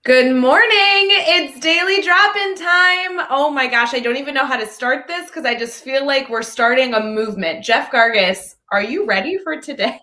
Good morning. It's daily drop-in time. Oh my gosh, I don't even know how to start this because I just feel like we're starting a movement. Jeff Gargas, are you ready for today?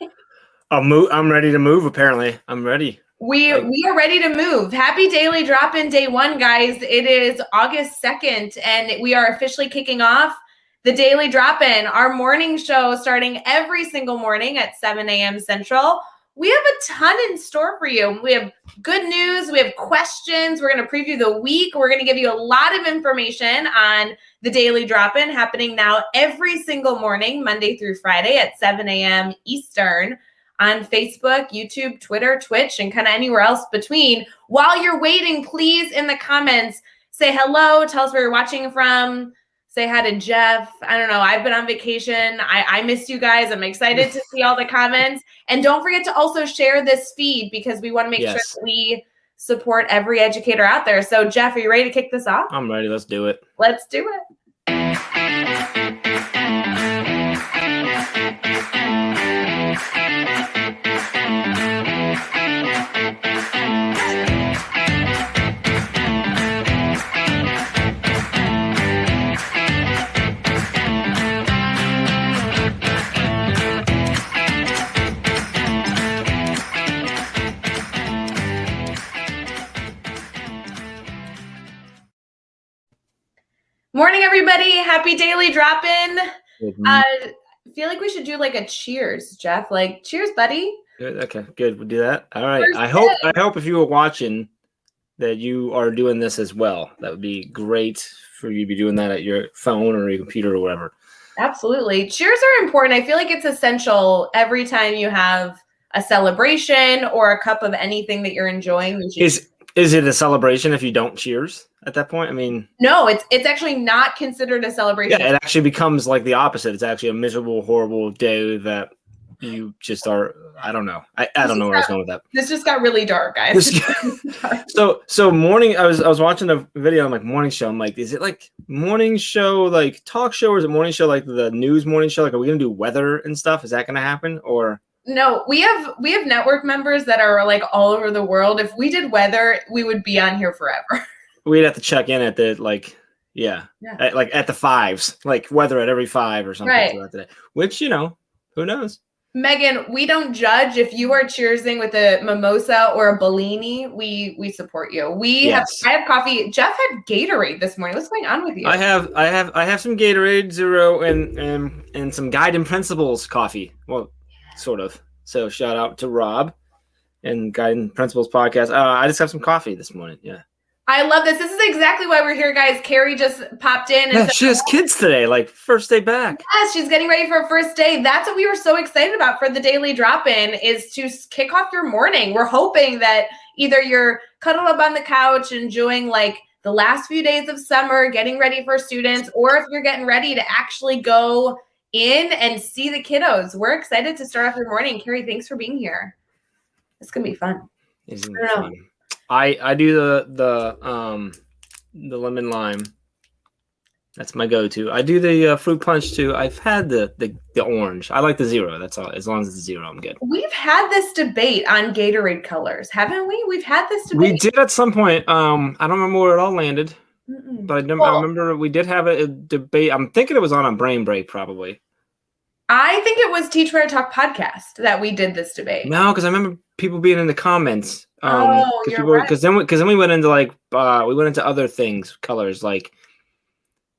I'm ready to move. Apparently, I'm ready. We are ready to move. Happy daily drop-in day one, guys. It is August 2nd, and we are officially kicking off the daily drop-in, our morning show starting every single morning at 7 a.m. Central. We have a ton in store for you. We have good news. We have questions. We're going to preview the week. We're going to give you a lot of information on the daily drop-in happening now every single morning, Monday through Friday at 7 a.m. Eastern on Facebook, YouTube, Twitter, Twitch, and kind of anywhere else between. While you're waiting, please, in the comments, say hello. Tell us where you're watching from. Say hi to Jeff. I don't know. I've been on vacation. I missed you guys. I'm excited to see all the comments. And don't forget to also share this feed because we want to make sure that we support every educator out there. So, Jeff, are you ready to kick this off? I'm ready. Let's do it. Let's do it. Morning, everybody. Happy daily drop-in. I feel like we should do like a cheers, Jeff. Like, cheers, buddy. Good. Okay, good. We'll do that. All right. I hope if you were watching that you are doing this as well. That would be great for you to be doing that at your phone or your computer or whatever. Absolutely. Cheers are important. I feel like it's essential every time you have a celebration or a cup of anything that you're enjoying. Is it a celebration if you don't cheers at that point? I mean, no, it's actually not considered a celebration. Yeah, it actually becomes like the opposite. It's actually a miserable, horrible day that you just are. I don't know. I don't know where I was going with that. This just got really dark, guys. So morning. I was watching a video on like morning show. I'm like, is it like morning show like talk show, or is it morning show like the news morning show? Like, are we gonna do weather and stuff? Is that gonna happen or? No, we have network members that are like all over the world. If we did weather, we would be on here forever. We'd have to check in at the at the fives, like weather at every 5 or something throughout the day. Which, who knows? Megan, we don't judge if you are cheersing with a mimosa or a Bellini. We support you. I have coffee. Jeff had Gatorade this morning. What's going on with you? I have some Gatorade Zero and some Guiding Principles coffee. Well, sort of. So shout out to Rob and Guiding Principles podcast. I just have some coffee this morning. Yeah. I love this. This is exactly why we're here, guys. Carrie just popped in. And she has kids today, like first day back. Yes, she's getting ready for her first day. That's what we were so excited about for the daily drop-in is to kick off your morning. We're hoping that either you're cuddled up on the couch enjoying like the last few days of summer, getting ready for students, or if you're getting ready to actually go in and see the kiddos. We're excited to start off your morning. Carrie, thanks for being here. It's going to be fun. It's going to be fun. I do the lemon lime. That's my go-to. I do the fruit punch too. I've had the orange. I like the zero. That's all. As long as it's zero, I'm good. We've had this debate on Gatorade colors, haven't we? We've had this debate. We did at some point. I don't remember where it all landed, but I remember we did have a debate. I'm thinking it was on a brain break, probably. I think it was Teach Where to Talk podcast that we did this debate. No, because I remember people being in the comments. Because then we went into like we went into other things, colors like.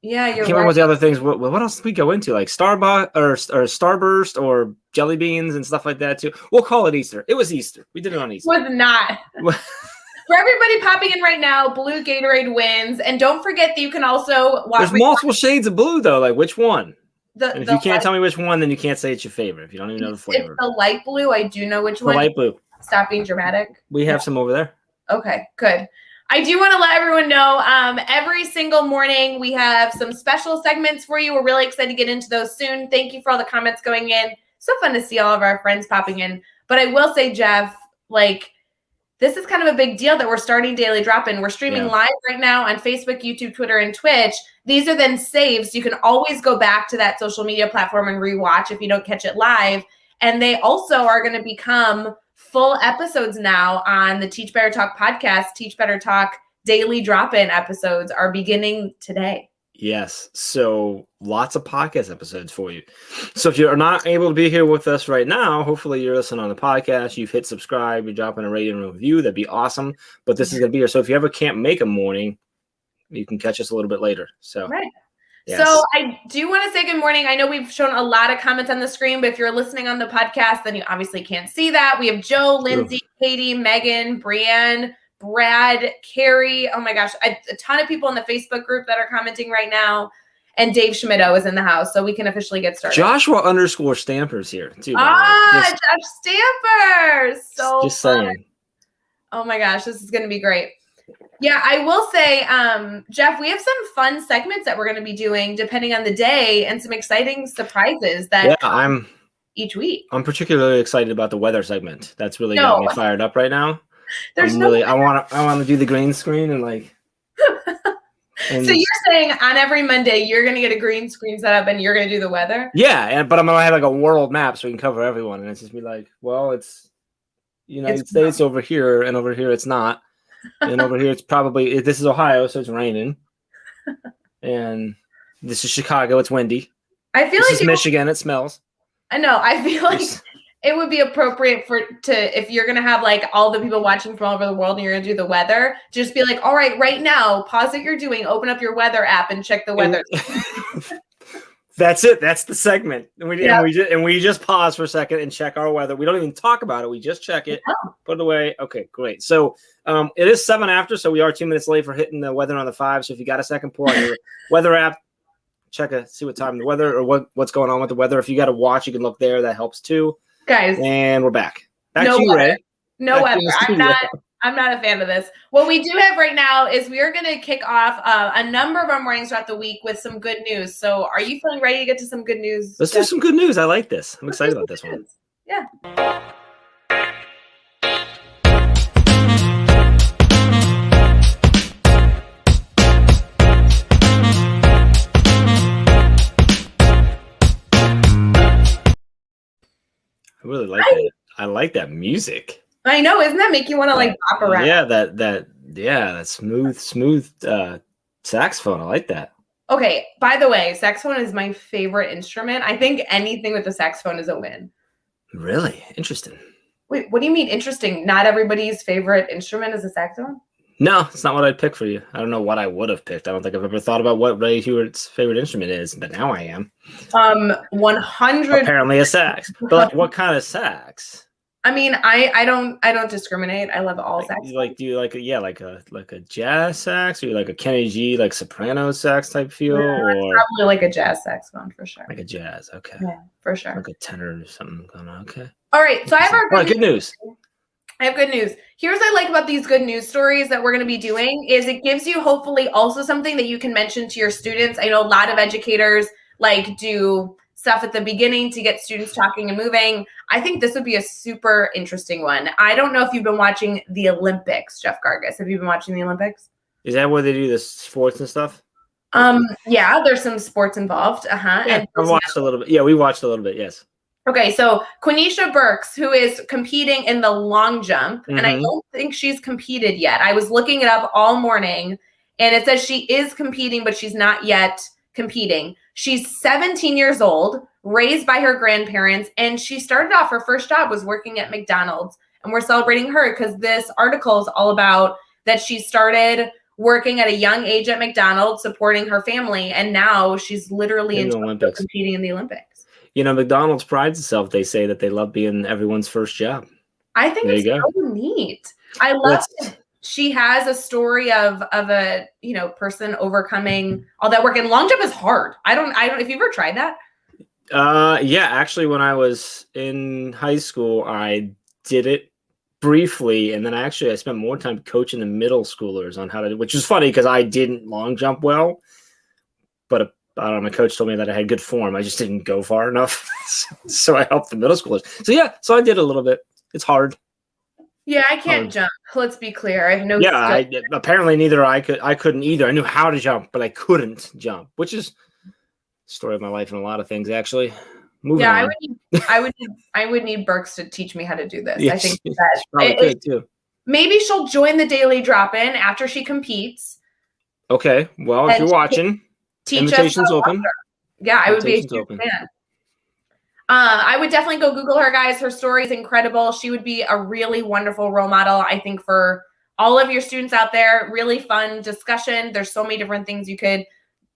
Yeah, you're right. I can't remember what the other things. What else did we go into? Like Starbucks or Starburst or jelly beans and stuff like that too. We'll call it Easter. It was Easter. We did it on Easter. It was not. For everybody popping in right now, blue Gatorade wins, and don't forget that you can also watch. There's multiple shades of blue though. Like which one? And if you can't tell me which one, then you can't say it's your favorite. If you don't even know the flavor. It's the light blue. I do know which one. The light blue. Stop being dramatic. We have some over there. Okay, good. I do want to let everyone know every single morning we have some special segments for you. We're really excited to get into those soon. Thank you for all the comments going in. So fun to see all of our friends popping in. But I will say, Jeff, like, this is kind of a big deal that we're starting Daily Drop-In. We're streaming live right now on Facebook, YouTube, Twitter, and Twitch. These are then saved, so you can always go back to that social media platform and rewatch if you don't catch it live. And they also are going to become full episodes now on the Teach Better Talk podcast. Teach Better Talk daily drop-in episodes are beginning today. Yes. So lots of podcast episodes for you. So if you're not able to be here with us right now, hopefully you're listening on the podcast. You've hit subscribe. You're dropping a rating and review. That'd be awesome. But this is going to be here. So if you ever can't make a morning, you can catch us a little bit later. So, right. Yes. So I do want to say good morning. I know we've shown a lot of comments on the screen, but if you're listening on the podcast, then you obviously can't see that. We have Joe, Lindsay, Katie, Megan, Brianne, Brad, Carrie. Oh my gosh, a ton of people in the Facebook group that are commenting right now. And Dave Schmidto is in the house, so we can officially get started. Joshua _Stampers here too. Josh Stampers. So just saying. Oh my gosh, this is going to be great. Yeah, I will say, Jeff, we have some fun segments that we're going to be doing depending on the day, and some exciting surprises that come each week. I'm particularly excited about the weather segment. That's really got me fired up right now. I want to do the green screen and like. So you're saying on every Monday you're going to get a green screen set up and you're going to do the weather? Yeah, but I'm going to have like a world map so we can cover everyone, and it's just be like, well, it's United States over here, and over here it's not, and over here it's probably this is Ohio, so it's raining, and this is Chicago, it's windy. I feel this like is Michigan, it smells. I know. I feel like it would be appropriate if you're gonna have like all the people watching from all over the world and you're gonna do the weather, just be like, all right now, pause what you're doing, open up your weather app and check the weather. That's it. That's the segment. And we just pause for a second and check our weather. We don't even talk about it. We just check it, put it away. Okay, great. So it is 7 after, so we are 2 minutes late for hitting the weather on the 5. So if you got a second, pull out your weather app, see what time the weather or what's going on with the weather. If you got a watch, you can look there. That helps too. Guys. And we're back. Back to you, Ray. No weather. I'm not a fan of this. What we do have right now is we are going to kick off a number of our mornings throughout the week with some good news. So are you feeling ready to get to some good news? Let's do some good news. I like this. I'm excited about this one. Yeah. I really like that. I like that music. I know, isn't that make you want to like bop around? Yeah, that smooth saxophone. I like that. Okay, by the way, saxophone is my favorite instrument. I think anything with the saxophone is a win. Really? Interesting. Wait, what do you mean interesting? Not everybody's favorite instrument is a saxophone? No, it's not what I'd pick for you. I don't know what I would have picked. I don't think I've ever thought about what Ray Hughard's favorite instrument is, but now I am. 100. Apparently a sax. But like, what kind of sax? I mean, I don't discriminate. I love all sax. Do you like a jazz sax, or you like a Kenny G like soprano sax type feel, or probably like a jazz saxophone for sure. Like a jazz, okay. Yeah, for sure. Like a tenor or something going on. Okay. All right, so I have good news. I have good news. Here's what I like about these good news stories that we're going to be doing is it gives you hopefully also something that you can mention to your students. I know a lot of educators like do stuff at the beginning to get students talking and moving. I think this would be a super interesting one. I don't know if you've been watching the Olympics, Jeff Gargas. Have you been watching the Olympics? Is that where they do the sports and stuff? Yeah, there's some sports involved. Yeah, and I've watched a little bit. Yeah, we watched a little bit, yes. Okay, so Quenisha Burks, who is competing in the long jump, and I don't think she's competed yet. I was looking it up all morning, and it says she is competing, but she's not yet competing. She's 17 years old, raised by her grandparents, and she started off, her first job was working at McDonald's, and we're celebrating her because this article is all about that she started working at a young age at McDonald's, supporting her family, and now she's literally in the Olympics, competing in the Olympics. You know, McDonald's prides itself. They say that they love being everyone's first job. I think it's so neat. I love that she has a story of a person overcoming all that work. And long jump is hard. I don't. Have you ever tried that? Yeah, actually, when I was in high school, I did it briefly, and then I spent more time coaching the middle schoolers on how to, which is funny because I didn't long jump well, but I don't know, my coach told me that I had good form. I just didn't go far enough. So I helped the middle schoolers. So I did a little bit. It's hard. Yeah, I can't jump. Let's be clear. I have no apparently neither I couldn't either. I knew how to jump, but I couldn't jump, which is the story of my life in a lot of things, actually. Moving Yeah, on. I would need Burks to teach me how to do this. Yeah, I think she that probably could too. maybe she'll join the daily drop-in after she competes Okay. Well, if and you're she can watching, teach us invitation's how to open. water. Yeah, I would be a Invitation's huge open. fan. I would definitely go Google her, guys. Her story is incredible. She would be a really wonderful role model, I think, for all of your students out there. Really fun discussion. There's so many different things you could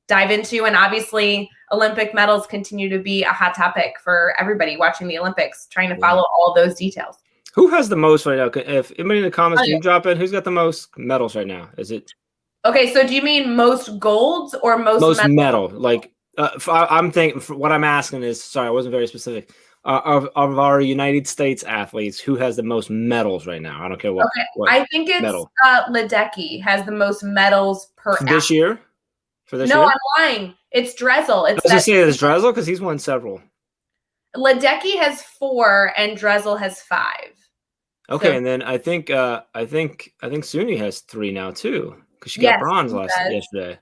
dive into. And obviously, Olympic medals continue to be a hot topic for everybody watching the Olympics, trying to follow all those details. Who has the most right now? If anybody in the comments, can you drop in? Who's got the most medals right now? Is it? Okay, so do you mean most golds or most medal? Like, I'm thinking. What I'm asking is, sorry, I wasn't very specific. Of our United States athletes, who has the most medals right now? I don't care what. Okay, what I think it's medal. Ledecky has the most medals per this year. For this year? No, I'm lying. It's Dressel. It's I was gonna say it's Dressel because he's won several. Ledecky has 4 and Dressel has 5. Okay, so, and then I think Suni has 3 now too because she got bronze yesterday.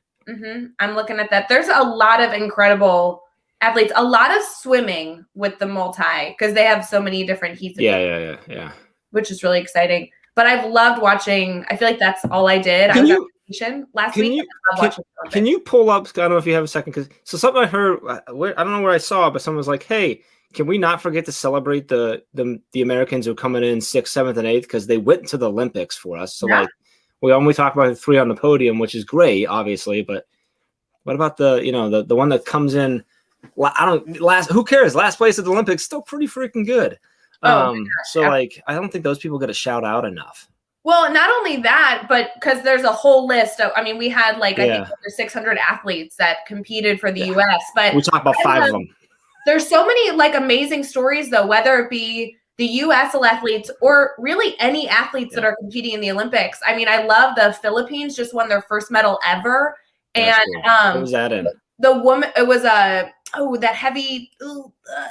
I'm looking at that. There's a lot of incredible athletes. A lot of swimming with the multi because they have so many different heats. Yeah. Which is really exciting. But I've loved watching. I feel like that's all I did. I was on vacation last week. Can you pull up? I don't know if you have a second because something I heard. I don't know where I saw, but someone was like, "Hey, can we not forget to celebrate the Americans who are coming in 6th, 7th, and 8th because they went to the Olympics for us." So like, we only talk about the 3 on the podium, which is great, obviously. But what about the one that comes in? Who cares? Last place at the Olympics, still pretty freaking good. So like, I don't think those people get a shout out enough. Well, not only that, but because there's a whole list of, I mean, we had I think over 600 athletes that competed for the U.S., but we talk about 5 of them. There's so many amazing stories though, whether it be the U.S. athletes or really any athletes that are competing in the Olympics. I mean, I love the Philippines just won their first medal ever. That's cool. What was that in? The woman, it was that heavy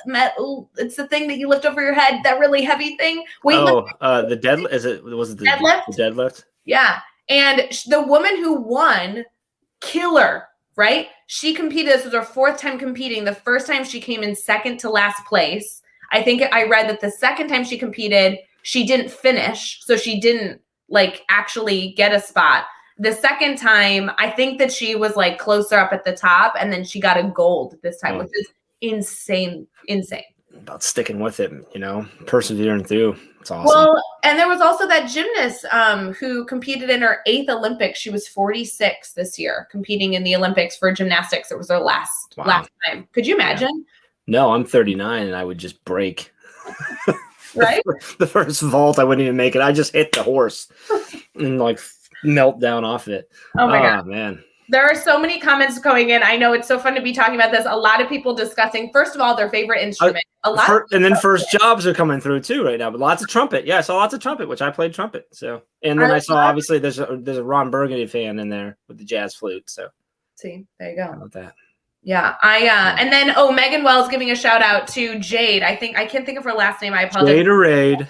metal. It's the thing that you lift over your head. That really heavy thing. The deadlift. Was it the deadlift? The deadlift. Yeah, and the woman who won, killer, right? She competed. This was her 4th time competing. The first time she came in 2nd to last place. I think I read that the 2nd time she competed, she didn't finish, so she didn't actually get a spot. The 2nd time, I think that she was closer up at the top, and then she got a gold this time, which is insane. About sticking with it, persevering through. It's awesome. Well, and there was also that gymnast who competed in her 8th Olympics. She was 46 this year, competing in the Olympics for gymnastics. It was her last time. Could you imagine? Yeah. No, I'm 39, and I would just break. Right? The first vault, I wouldn't even make it. I just hit the horse and melt down off it. Oh my God, man. There are so many comments going in. I know it's so fun to be talking about this. A lot of people discussing, first of all, their favorite instrument. And then first jobs are coming through too right now. But lots of trumpet. Yeah, I saw lots of trumpet, which I played trumpet. So, and then I saw obviously there's a Ron Burgundy fan in there with the jazz flute. So, see, there you go. How about that? Yeah, and then Megan Wells giving a shout out to Jade. I can't think of her last name. I apologize. Jade or Raid.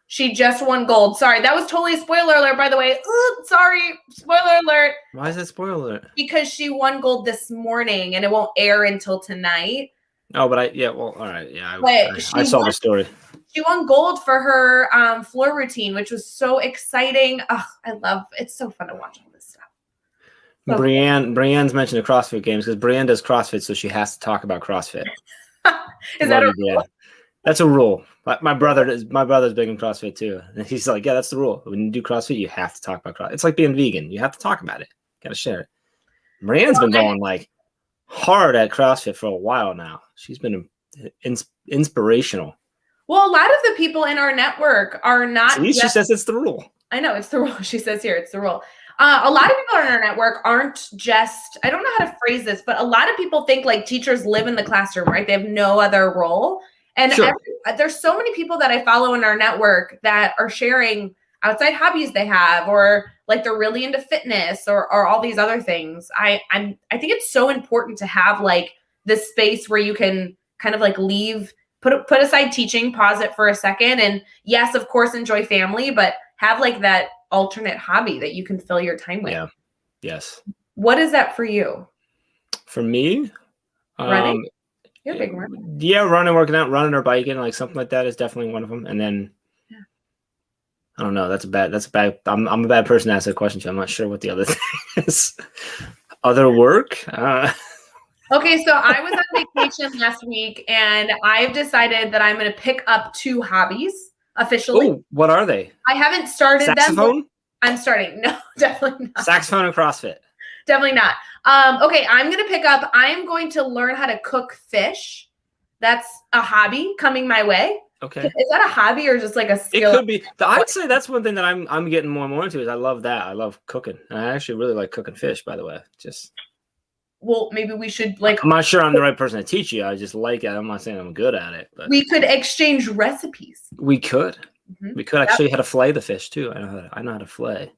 She just won gold. Sorry, that was totally a spoiler alert, by the way. Sorry, spoiler alert. Why is that spoiler alert? Because she won gold this morning, and it won't air until tonight. Oh, but all right, yeah. I saw the story. She won gold for her floor routine, which was so exciting. Oh, it's so fun to watch all this stuff. So Brienne's mentioned the CrossFit games because Brienne does CrossFit, so she has to talk about CrossFit. Is that a rule? That's a rule. My brother's big in CrossFit too. And he's like, yeah, that's the rule. When you do CrossFit, you have to talk about CrossFit. It's like being vegan. You have to talk about it. Got to share it. Marianne's been going hard at CrossFit for a while now. She's been inspirational. Well, a lot of the people in our network are not. See, she says it's the rule. I know it's the rule. She says here it's the rule. A lot of people in our network aren't just, I don't know how to phrase this, but a lot of people think teachers live in the classroom, right? They have no other role. And there's so many people that I follow in our network that are sharing outside hobbies they have, or they're really into fitness or all these other things. I think it's so important to have this space where you can kind of leave, put aside teaching, pause it for a second. And yes, of course, enjoy family, but have that alternate hobby that you can fill your time with. Yeah. Yes. What is that for you? For me, running? You're a big runner. Yeah, running, working out, running or biking, like something like that is definitely one of them. And then I don't know. That's a bad. I'm a bad person to ask that question to. I'm not sure what the other thing is. Other work. Okay, so I was on vacation last week, and I've decided that I'm going to pick up 2 hobbies officially. Oh, what are they? I haven't started Saxophone? them. I'm starting. No, definitely not. Saxophone and CrossFit. Definitely not. Okay, I'm going to pick up. I'm going to learn how to cook fish. That's a hobby coming my way. Okay. Is that a hobby or just like a skill? It could be. I'd say that's one thing that I'm getting more and more into is I love that. I love cooking. And I actually really like cooking fish, by the way. Well, maybe we should like. I'm not sure I'm the right person to teach you. I just like it. I'm not saying I'm good at it, but we could exchange recipes. We could. Mm-hmm. We could actually how to flay the fish too. I know how to flay.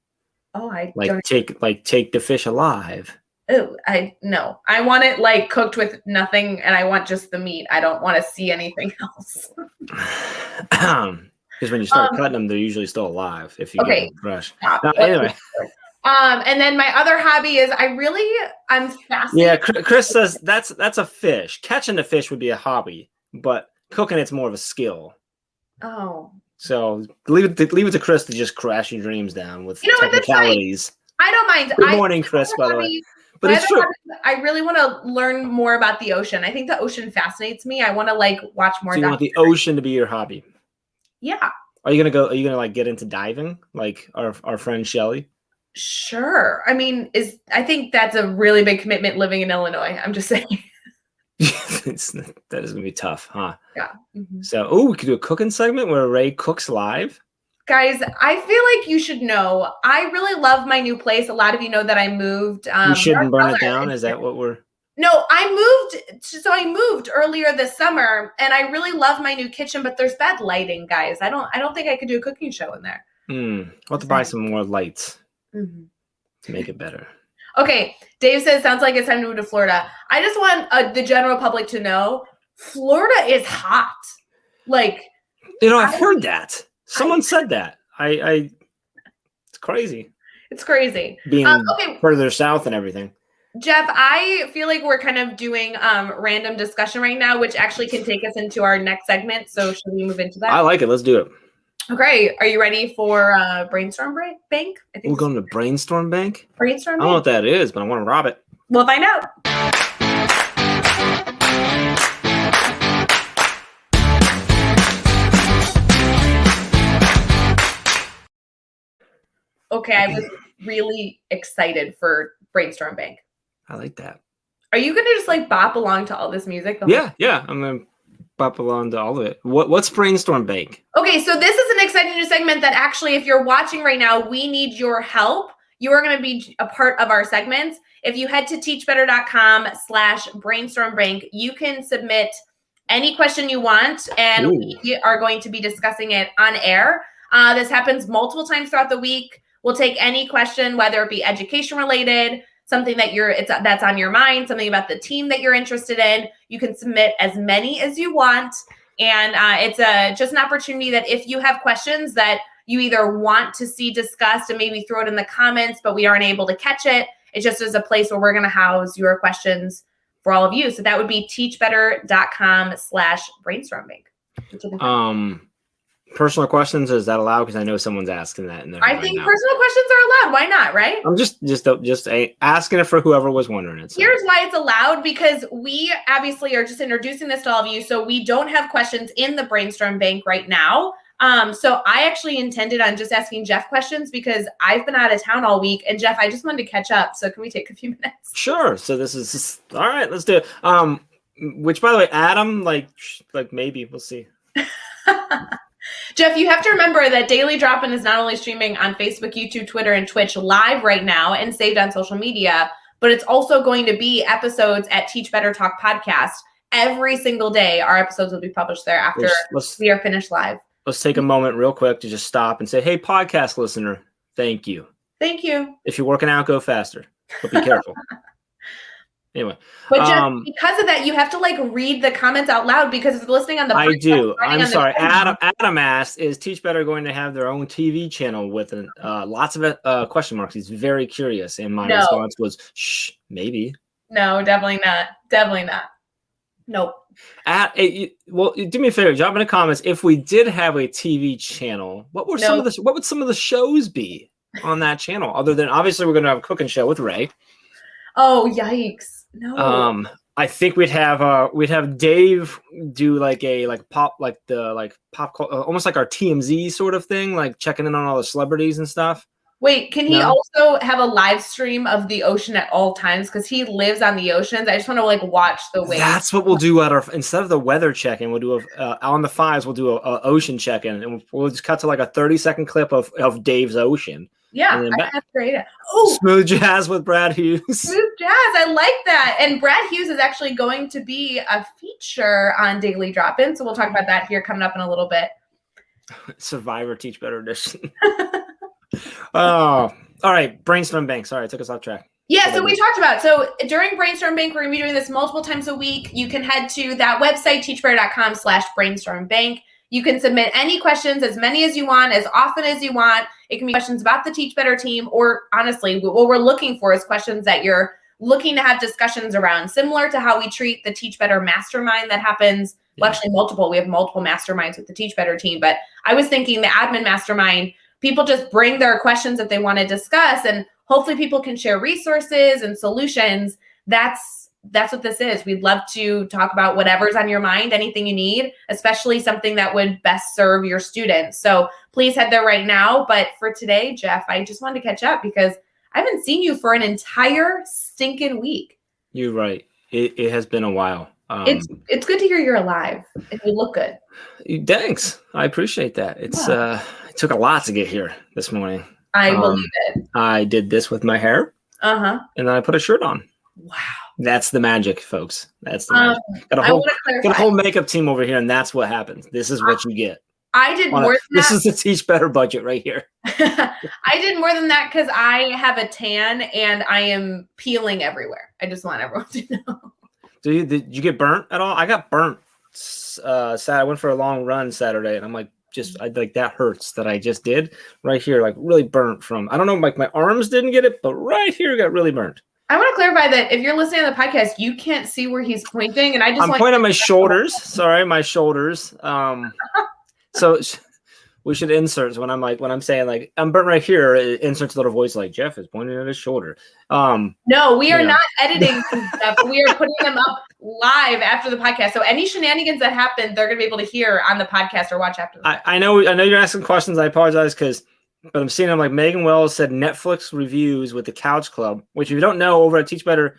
Oh, I like don't take the fish alive. Oh, I want it like cooked with nothing, and I want just the meat. I don't want to see anything else. Because when you start cutting them, they're usually still alive if you get them fresh. Anyway. And then my other hobby is I'm fascinated. Yeah, Chris says that's a fish. Catching the fish would be a hobby, but cooking it's more of a skill. Oh. So leave it to Chris to just crash your dreams down with technicalities. I don't mind. Good morning, Chris, by the way. But it's true. I really want to learn more about the ocean. I think the ocean fascinates me. I want to like watch more. So you want the ocean to be your hobby? Yeah. Are you gonna like get into diving like our friend Shelly? Sure. I mean, I think that's a really big commitment living in Illinois. I'm just saying. That is gonna be tough, huh? Yeah. Mm-hmm. So, we could do a cooking segment where Ray cooks live. Guys, I feel like you should know. I really love my new place. A lot of you know that I moved. You shouldn't burn it down. Is that what we're? No, I moved earlier this summer, and I really love my new kitchen. But there's bad lighting, guys. I don't think I could do a cooking show in there. We'll have to buy some more lights to make it better. Okay, Dave says, sounds like it's time to move to Florida. I just want the general public to know, Florida is hot. Like, I've heard that. Someone said that. It's crazy. It's crazy. Being further south and everything. Jeff, I feel like we're kind of doing random discussion right now, which actually can take us into our next segment. So should we move into that? I like it. Let's do it. Okay. Are you ready for Brainstorm Bank? I think we're going to Brainstorm Bank? Brainstorm Bank? I don't know what that is, but I want to rob it. We'll find out. Okay, I was really excited for Brainstorm Bank. I like that. Are you going to just like bop along to all this music? Yeah. I'm going to bop along to all of it. What's Brainstorm Bank? Okay, so this is an exciting new segment that actually, if you're watching right now, we need your help. You are going to be a part of our segments. If you head to teachbetter.com/brainstormbank, you can submit any question you want, and we are going to be discussing it on air. This happens multiple times throughout the week. We'll take any question, whether it be education related, something that that's on your mind, something about the team that you're interested in. You can submit as many as you want. And it's just an opportunity that if you have questions that you either want to see discussed and maybe throw it in the comments, but we aren't able to catch it, it just is a place where we're going to house your questions for all of you. So that would be teachbetter.com/brainstormbank. Personal questions, is that allowed? Because I know someone's asking that in there. I think personal questions are allowed. Why not, right? I'm just asking it for whoever was wondering it. So. Here's why it's allowed, because we obviously are just introducing this to all of you. So we don't have questions in the Brainstorm Bank right now. So I actually intended on just asking Jeff questions because I've been out of town all week. And Jeff, I just wanted to catch up. So can we take a few minutes? Sure. So this is all right. Let's do it. Which, by the way, Adam, like maybe we'll see. Jeff, you have to remember that Daily Drop-In is not only streaming on Facebook, YouTube, Twitter, and Twitch live right now and saved on social media, but it's also going to be episodes at Teach Better Talk Podcast. Every single day, our episodes will be published there after we are finished live. Let's take a moment real quick to just stop and say, hey, podcast listener, thank you. Thank you. If you're working out, go faster, but be careful. Anyway, but just because of that, you have to like read the comments out loud because it's listening on the. I do. I'm sorry. Adam asked, "Is Teach Better going to have their own TV channel with lots of question marks?" He's very curious, and my response was, "Shh, maybe." No, definitely not. Definitely not. Nope. Well, do me a favor, drop in the comments if we did have a TV channel. What would some of the shows be on that channel? Other than obviously we're going to have a cooking show with Ray. Oh yikes! No. I think we'd have Dave do like pop almost like our TMZ sort of thing, like checking in on all the celebrities and stuff. Wait, can he also have a live stream of the ocean at all times? Because he lives on the oceans. I just want to like watch the waves. That's what we'll do instead of the weather check-in, we'll do on the fives, we'll do a ocean check-in, and we'll just cut to like a 30-second clip of Dave's ocean. Yeah, that's great. Oh, Smooth Jazz with Brad Hughes. Smooth Jazz, I like that. And Brad Hughes is actually going to be a feature on Daily Drop-In, so we'll talk about that here coming up in a little bit. Survivor Teach Better Edition. Oh, all right. Brainstorm Bank. Sorry, I took us off track. Yeah, so we talked about, so during Brainstorm Bank, we're going to be doing this multiple times a week. You can head to that website, teachbetter.com/brainstormbank. You can submit any questions, as many as you want, as often as you want. It can be questions about the Teach Better team, or honestly, what we're looking for is questions that you're looking to have discussions around, similar to how we treat the Teach Better mastermind that happens. Well, actually we have multiple masterminds with the Teach Better team, but I was thinking the admin mastermind, people just bring their questions that they want to discuss, and hopefully people can share resources and solutions. That's what this is. We'd love to talk about whatever's on your mind, anything you need, especially something that would best serve your students. So please head there right now. But for today, Jeff, I just wanted to catch up because I haven't seen you for an entire stinking week. You're right. It has been a while. It's good to hear you're alive and you look good. Thanks. I appreciate that. It took a lot to get here this morning. I believe it. I did this with my hair. And then I put a shirt on. Wow. That's the magic, folks. That's the magic. Got a whole makeup team over here, and that's what happens. This is what you get. I did more than that. This is the Teach Better budget right here. I did more than that because I have a tan and I am peeling everywhere. I just want everyone to know. Did you get burnt at all? I got burnt. Saturday. I went for a long run Saturday, and I'm like, that hurts that I just did right here, like really burnt from. I don't know, like my arms didn't get it, but right here got really burnt. I want to clarify that if you're listening to the podcast, you can't see where he's pointing, and I'm pointing at my shoulders. Sorry, my shoulders. So we should insert when I'm saying like I'm burnt right here. It inserts a little voice like Jeff is pointing at his shoulder. No, we are not editing stuff. We are putting them up live after the podcast. So any shenanigans that happen, they're going to be able to hear on the podcast or watch after. I know you're asking questions. I apologize but I'm seeing them like Megan Wells said Netflix reviews with the Couch Club, which if you don't know, over at Teach Better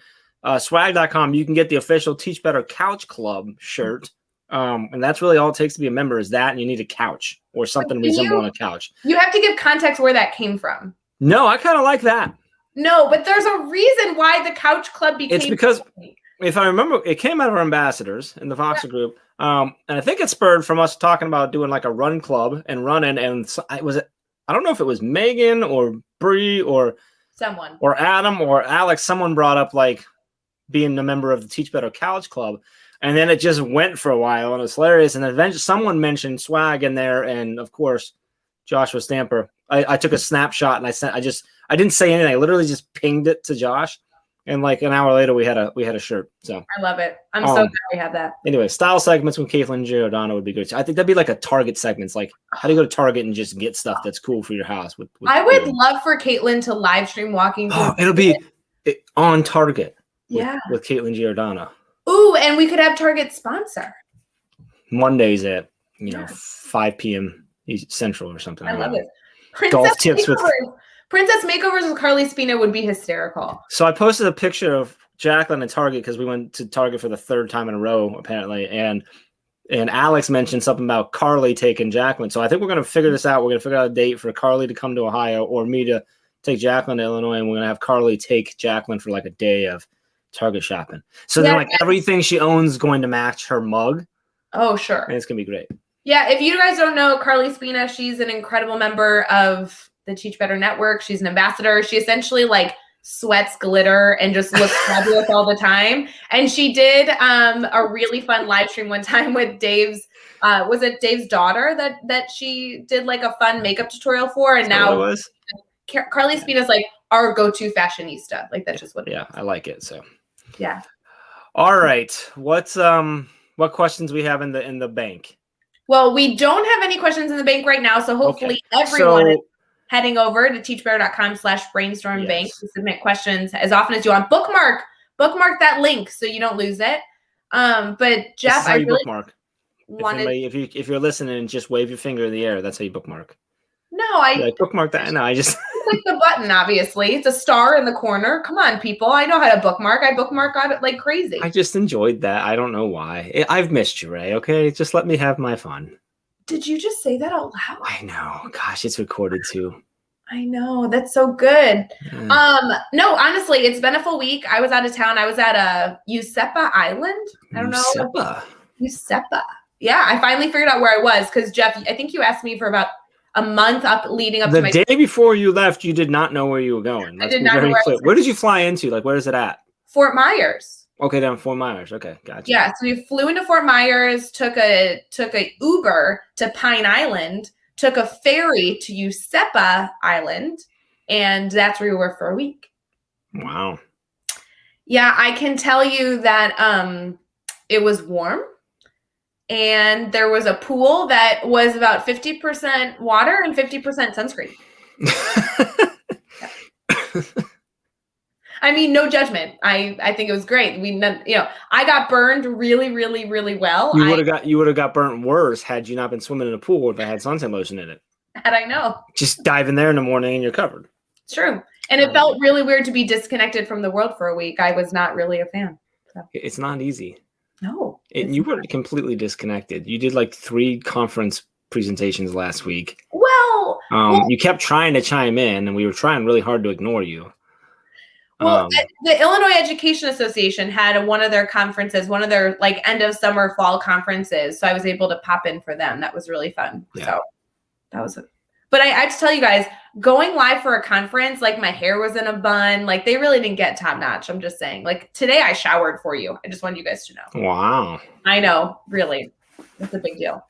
swag.com, you can get the official Teach Better Couch Club shirt. And that's really all it takes to be a member is that, and you need a couch or something resembling a couch. You have to give context where that came from. No, I kind of like that. No, but there's a reason why the Couch Club became. It's because if I remember, it came out of our ambassadors in the Voxer group. And I think it spurred from us talking about doing like a run club and running. And I don't know if it was Megan or Bree or someone or Adam or Alex. Someone brought up like being a member of the Teach Better Couch Club. And then it just went for a while, and it was hilarious. And eventually, someone mentioned swag in there, and of course, Joshua Stamper. I took a snapshot, and I didn't say anything. I literally just pinged it to Josh, and like an hour later, we had a shirt. So I love it. I'm so glad we have that. Anyway, style segments with Caitlin Giordano would be good. I think that'd be like a Target segments. Like, how do you go to Target and just get stuff that's cool for your house? I would love for Caitlin to live stream walking. It'll be on Target. With Caitlin Giordano. Ooh, and we could have Target sponsor. Mondays at 5 p.m. Central or something. I love it. Princess Makeovers with Carly Spina would be hysterical. So I posted a picture of Jacqueline at Target because we went to Target for the third time in a row apparently, and Alex mentioned something about Carly taking Jacqueline. So I think we're going to figure this out. We're going to figure out a date for Carly to come to Ohio or me to take Jacqueline to Illinois, and we're going to have Carly take Jacqueline for like a day of Target shopping. So then like everything she owns is going to match her mug. Oh, sure. And it's going to be great. Yeah. If you guys don't know Carly Spina, she's an incredible member of the Teach Better Network. She's an ambassador. She essentially like sweats glitter and just looks fabulous all the time. And she did a really fun live stream one time with Dave's, was it Dave's daughter that she did like a fun makeup tutorial for? And now Carly Spina's like our go-to fashionista. Like that's just what it is. I like it. So. Yeah. All right. What's what questions we have in the bank. Well, we don't have any questions in the bank right now, so hopefully everyone is heading over to teachbetter.com/brainstormbank to submit questions as often as you want. Bookmark that link so you don't lose it. But Jeff, I really bookmark. If you're listening, just wave your finger in the air. That's how you bookmark. No, I bookmark that. No, I just click the button. Obviously, it's a star in the corner. Come on, people! I know how to bookmark. I bookmark on it like crazy. I just enjoyed that. I don't know why. I've missed you, Ray. Okay, just let me have my fun. Did you just say that out loud? I know. Gosh, it's recorded too. I know. That's so good. No, honestly, it's been a full week. I was out of town. I was at Usepa Island. I don't know. Usepa. Yeah, I finally figured out where I was because Jeff, I think you asked me for about a month leading up to my day before you left. You did not know where you were going. I did not know where did you fly into? Like, where is it at? Fort Myers. Okay, down Fort Myers. Okay, gotcha. Yeah, so we flew into Fort Myers, took a Uber to Pine Island, took a ferry to Usepa Island, and that's where we were for a week. Wow. Yeah, I can tell you that it was warm. And there was a pool that was about 50% water and 50% sunscreen. I mean, no judgment. I think it was great. I got burned really, really, really well. You would have got burnt worse had you not been swimming in a pool if it had suntan lotion in it. Had I know. Just dive in there in the morning and you're covered. It's true. And it felt really weird to be disconnected from the world for a week. I was not really a fan. So. It's not easy. No. You were completely disconnected. You did like 3 conference presentations last week. Well, you kept trying to chime in, and we were trying really hard to ignore you. Well, the Illinois Education Association had one of their conferences, one of their like end of summer fall conferences. So I was able to pop in for them. That was really fun. Yeah. So that was it. But I have to tell you guys, going live for a conference, like my hair was in a bun, like they really didn't get top notch. I'm just saying, like today I showered for you. I just wanted you guys to know. Wow. I know, really. That's a big deal.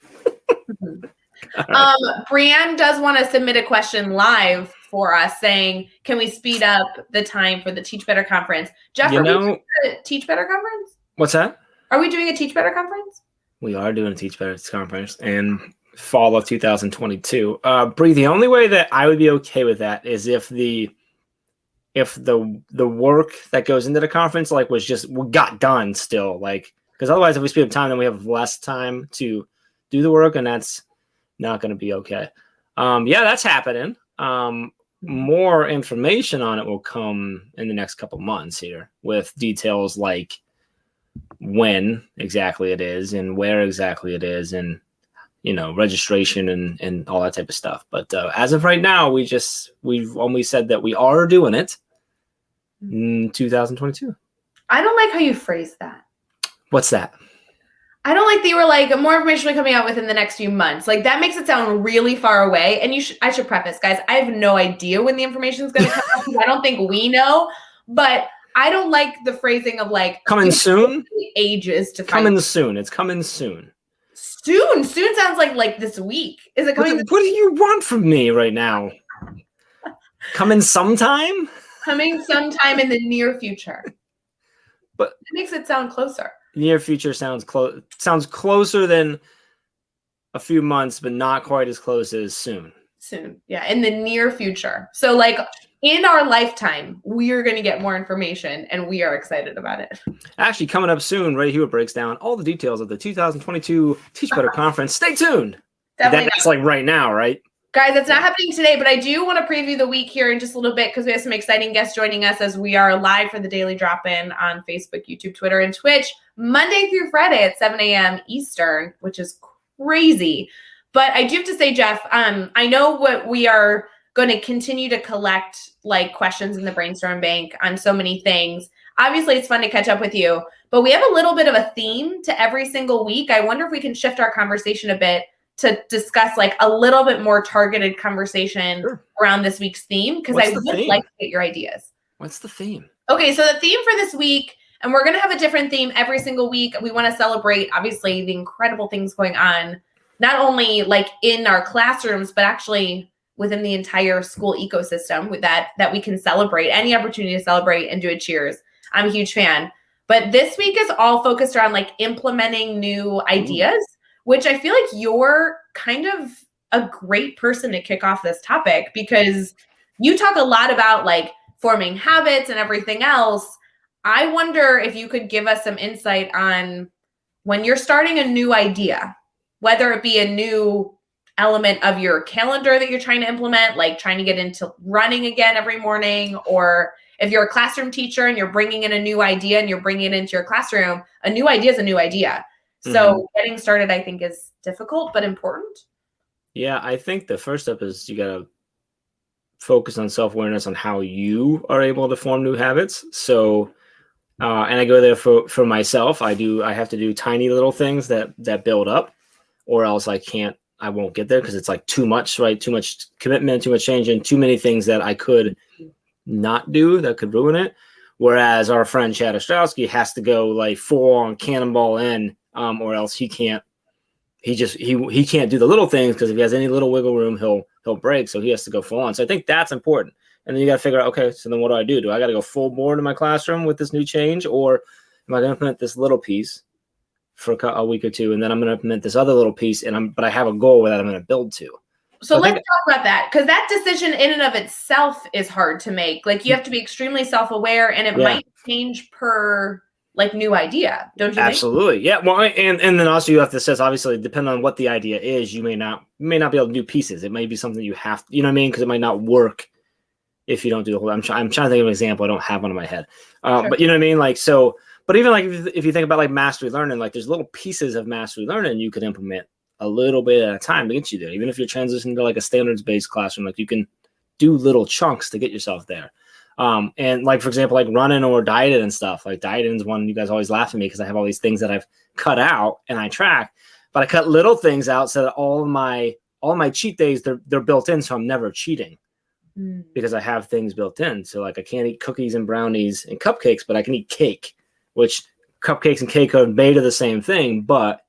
Brianne does want to submit a question live for us saying, can we speed up the time for the Teach Better conference? Jeff, are we doing a Teach Better conference? What's that? Are we doing a Teach Better conference? We are doing a Teach Better conference in fall of 2022. Bree, the only way that I would be okay with that is if the work that goes into the conference got done still, like, because otherwise if we speed up time, then we have less time to do the work, and that's not going to be okay. That's happening. More information on it will come in the next couple months here with details like when exactly it is and where exactly it is and registration and all that type of stuff. But as of right now, we've only said that we are doing it in 2022. I don't like how you phrase that. What's that? I don't like that you were like, more information will be coming out within the next few months. Like that makes it sound really far away. And I should preface, guys, I have no idea when the information is going to come out. I don't think we know, but I don't like the phrasing of like coming soon. Ages to coming soon. It's coming soon. Soon sounds like this week. Is it coming? What do you want from me right now? Coming sometime? Coming sometime in the near future. But it makes it sound closer. Near future sounds closer than a few months, but not quite as close as soon. Soon, yeah, in the near future. So, like in our lifetime, we are going to get more information, and we are excited about it. Actually, coming up soon, Ray Hughart breaks down all the details of the 2022 Teach Better Conference. Stay tuned. That's like right now, right? Guys, that's not happening today, but I do want to preview the week here in just a little bit because we have some exciting guests joining us as we are live for the Daily Drop-In on Facebook, YouTube, Twitter, and Twitch, Monday through Friday at 7 a.m. Eastern, which is crazy. But I do have to say, Jeff, I know what we are going to continue to collect like questions in the brainstorm bank on so many things. Obviously, it's fun to catch up with you, but we have a little bit of a theme to every single week. I wonder if we can shift our conversation a bit to discuss like a little bit more targeted conversation around this week's theme, because I would like to get your ideas. What's the theme? Okay, so the theme for this week, and we're going to have a different theme every single week. We want to celebrate, obviously, the incredible things going on, not only like in our classrooms, but actually within the entire school ecosystem with that we can celebrate, any opportunity to celebrate and do a cheers. I'm a huge fan. But this week is all focused around like implementing new ideas, which I feel like you're kind of a great person to kick off this topic because you talk a lot about like forming habits and everything else. I wonder if you could give us some insight on when you're starting a new idea, whether it be a new element of your calendar that you're trying to implement, like trying to get into running again every morning, or if you're a classroom teacher and you're bringing in a new idea and you're bringing it into your classroom, a new idea is a new idea. So getting started, I think, is difficult but important. Yeah, I think the first step is you got to focus on self-awareness on how you are able to form new habits. So, and I go there for myself. I have to do tiny little things that build up, or else I won't get there because it's like too much, right? Too much commitment, too much change, and too many things that I could not do that could ruin it. Whereas our friend Chad Ostrowski has to go like full on cannonball in, or else he can't. He can't do the little things because if he has any little wiggle room, he'll break. So he has to go full on. So I think that's important. And then you got to figure out, okay, so then what do I do? Do I got to go full board in my classroom with this new change, or am I going to implement this little piece for a week or two, and then I'm going to implement this other little piece, but I have a goal that I'm going to build to. So let's talk about that, because that decision in and of itself is hard to make. Like you have to be extremely self-aware, and it might change per like new idea, don't you think? Absolutely. Yeah. Well, and then also you have to assess, obviously, depending on what the idea is, you may not be able to do pieces. It may be something you have to, you know what I mean? Because it might not work if you don't do the whole. I'm trying to think of an example. I don't have one in my head, sure. But you know what I mean? Like so. But even like if you think about like mastery learning, like there's little pieces of mastery learning you could implement a little bit at a time to get you there. Even if you're transitioning to like a standards-based classroom, like you can do little chunks to get yourself there. And like, for example, like running or dieting and stuff, like dieting is one you guys always laugh at me because I have all these things that I've cut out and I track, but I cut little things out so that all my cheat days, they're built in. So I'm never cheating because I have things built in. So like I can't eat cookies and brownies and cupcakes, but I can eat cake, which cupcakes and cake are made of the same thing, but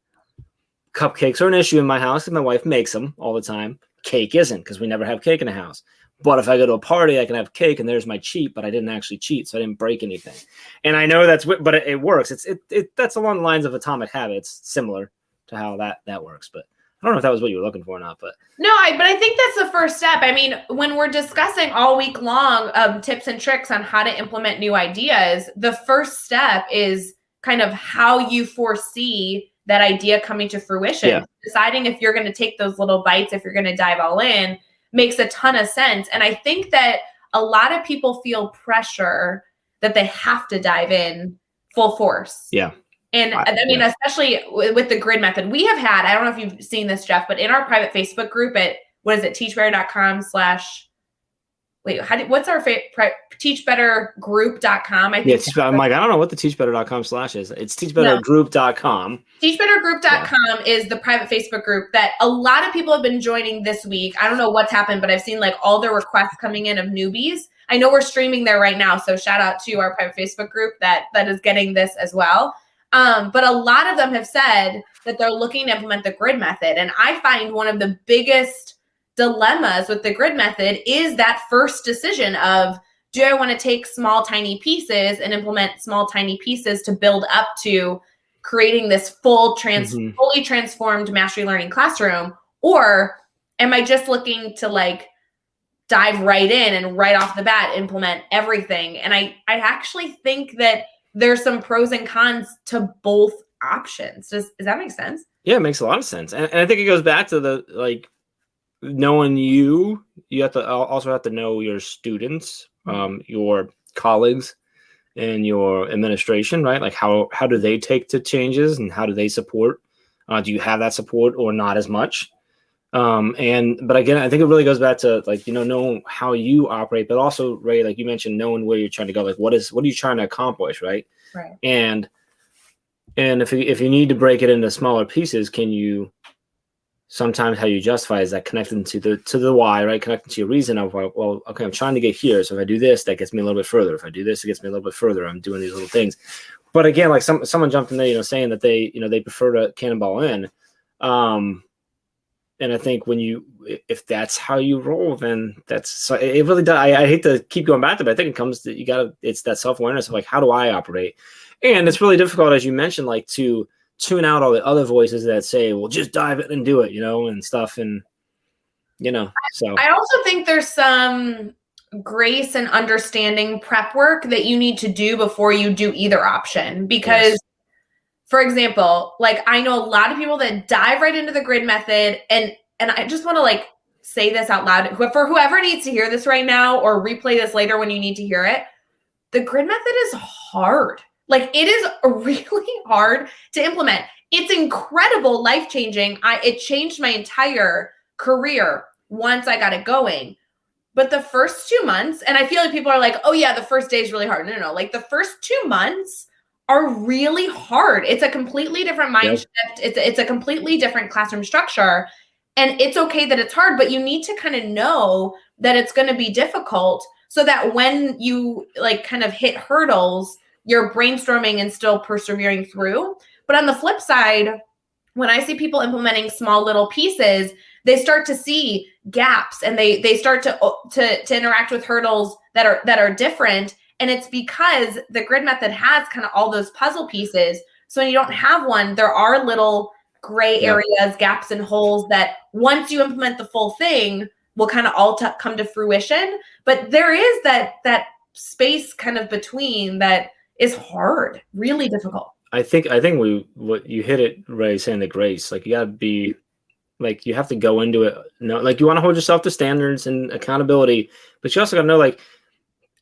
cupcakes are an issue in my house and my wife makes them all the time. Cake isn't because we never have cake in the house. But if I go to a party, I can have cake and there's my cheat, but I didn't actually cheat, so I didn't break anything. And I know but it works. That's along the lines of atomic habits, similar to how that works. But I don't know if that was what you were looking for or not. But no, but I think that's the first step. I mean, when we're discussing all week long tips and tricks on how to implement new ideas, the first step is kind of how you foresee that idea coming to fruition. Yeah. Deciding if you're going to take those little bites, if you're going to dive all in, makes a ton of sense. And I think that a lot of people feel pressure that they have to dive in full force. Yeah. And I mean, especially with the grid method, we have had, I don't know if you've seen this, Jeff, but in our private Facebook group at, teachbetter.com/ what's our teachbettergroup.com? I think. Yeah, I'm like, I don't know what the teachbetter.com/ is. It's teachbettergroup.com. Teachbettergroup.com is the private Facebook group that a lot of people have been joining this week. I don't know what's happened, but I've seen like all the requests coming in of newbies. I know we're streaming there right now, so shout out to our private Facebook group that is getting this as well. But a lot of them have said that they're looking to implement the grid method. And I find one of the biggest dilemmas with the grid method is that first decision of, do I want to take small, tiny pieces and implement small, tiny pieces to build up to creating this fully transformed mastery learning classroom? Or am I just looking to like dive right in and right off the bat implement everything? And I actually think that there's some pros and cons to both options. Does that make sense? Yeah, it makes a lot of sense. And I think it goes back to the like knowing you have to also have to know your students, your colleagues, and your administration, right? Like how do they take to changes and how do they support? Do you have that support or not as much? But again, I think it really goes back to like, knowing how you operate, but also, Ray, like you mentioned, knowing where you're trying to go. Like what are you trying to accomplish, right? Right. And if you need to break it into smaller pieces, can you? Sometimes how you justify is that connecting to the why, right? Connecting to your reason of, well, okay, I'm trying to get here. So if I do this, that gets me a little bit further. If I do this, it gets me a little bit further. I'm doing these little things. But again, like someone jumped in there, saying that they prefer to cannonball in. And I think if that's how you roll, then it really does. I hate to keep going back to it, but I think it comes to, it's that self-awareness of like, how do I operate? And it's really difficult, as you mentioned, like to tune out all the other voices that say, well, just dive in and do it, and stuff. And, so. I also think there's some grace and understanding prep work that you need to do before you do either option. Because, for example, like I know a lot of people that dive right into the grid method, and I just want to like say this out loud for whoever needs to hear this right now or replay this later when you need to hear it. The grid method is hard. Like it is really hard to implement. It's incredible, life-changing. It changed my entire career once I got it going. But the first 2 months, and I feel like people are like, oh yeah, the first day is really hard. No. Like the first 2 months are really hard. It's a completely different mind shift. It's a completely different classroom structure. And it's okay that it's hard, but you need to kind of know that it's going to be difficult so that when you like kind of hit hurdles, you're brainstorming and still persevering through. But on the flip side, when I see people implementing small little pieces, they start to see gaps and they start to interact with hurdles that are different. And it's because the grid method has kind of all those puzzle pieces. So when you don't have one, there are little gray areas, gaps and holes that once you implement the full thing will kind of all come to fruition. But there is that space kind of between that is hard, really difficult. I think what you hit it, Ray, saying the grace, like you gotta be like, you have to go into it, like you want to hold yourself to standards and accountability, but you also gotta know, like,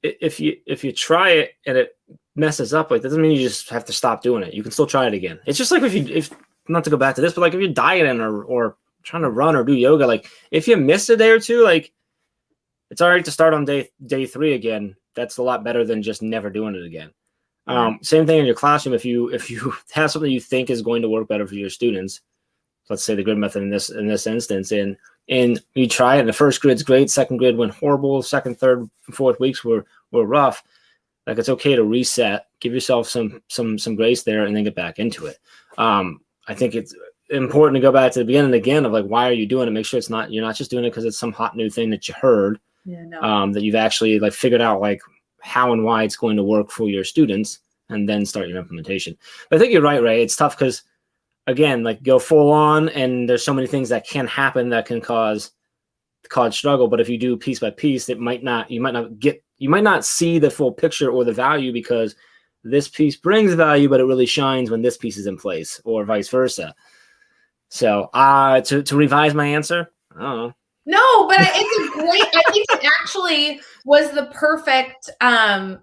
if you try it and it messes up, like that doesn't mean you just have to stop doing it. You can still try it again. It's just like if not to go back to this, but like if you're dieting or trying to run or do yoga, like if you miss a day or two, like it's all right to start on day 3 again. That's a lot better than just never doing it again. Same thing in your classroom. If you have something you think is going to work better for your students, let's say the grid method in this instance, and you try it, the first grid's great, second grid went horrible, second, third, fourth weeks were rough. Like it's okay to reset, give yourself some grace there, and then get back into it. I think it's important to go back to the beginning again of like, why are you doing it? Make sure you're not just doing it because it's some hot new thing that you heard, that you've actually like figured out like how and why it's going to work for your students, and then start your implementation. But I think you're right, Ray. It's tough because, again, like go full on, and there's so many things that can happen that can cause struggle. But if you do piece by piece, you might not see the full picture or the value, because this piece brings value, but it really shines when this piece is in place, or vice versa. So to revise my answer, I don't know. No, but I think it actually was the perfect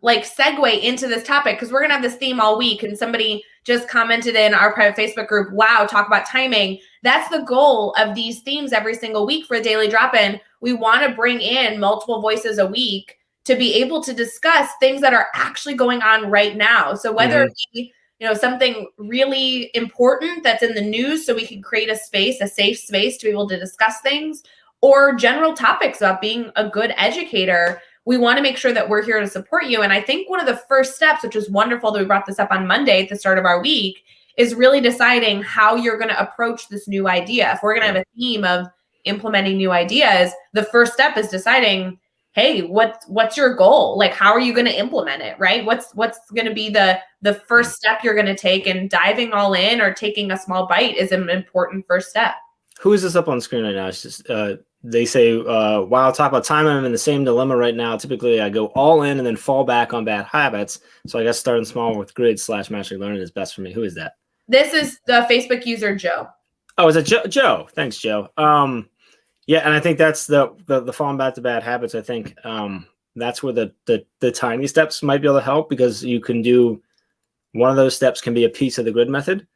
like segue into this topic, because we're gonna have this theme all week, and somebody just commented in our private Facebook group, wow, talk about timing. That's the goal of these themes every single week for a daily drop-in. We want to bring in multiple voices a week to be able to discuss things that are actually going on right now. So whether it be something really important that's in the news, so we can create a safe space to be able to discuss things, or general topics about being a good educator, we want to make sure that we're here to support you. And I think one of the first steps, which is wonderful that we brought this up on Monday at the start of our week, is really deciding how you're going to approach this new idea. If we're going to have a theme of implementing new ideas, the first step is deciding, hey, what's your goal? Like, how are you going to implement it, right? What's going to be the first step you're going to take, and diving all in or taking a small bite is an important first step. Who is this up on the screen right now? It's just, they say, while I talk about time, I'm in the same dilemma right now. Typically, I go all in and then fall back on bad habits. So I guess starting small with grid/mastery learning is best for me. Who is that? This is the Facebook user, Joe. Oh, is it Joe? Thanks, Joe. Yeah, and I think that's the falling back to bad habits. I think that's where the tiny steps might be able to help, because you can do one of those steps can be a piece of the grid method.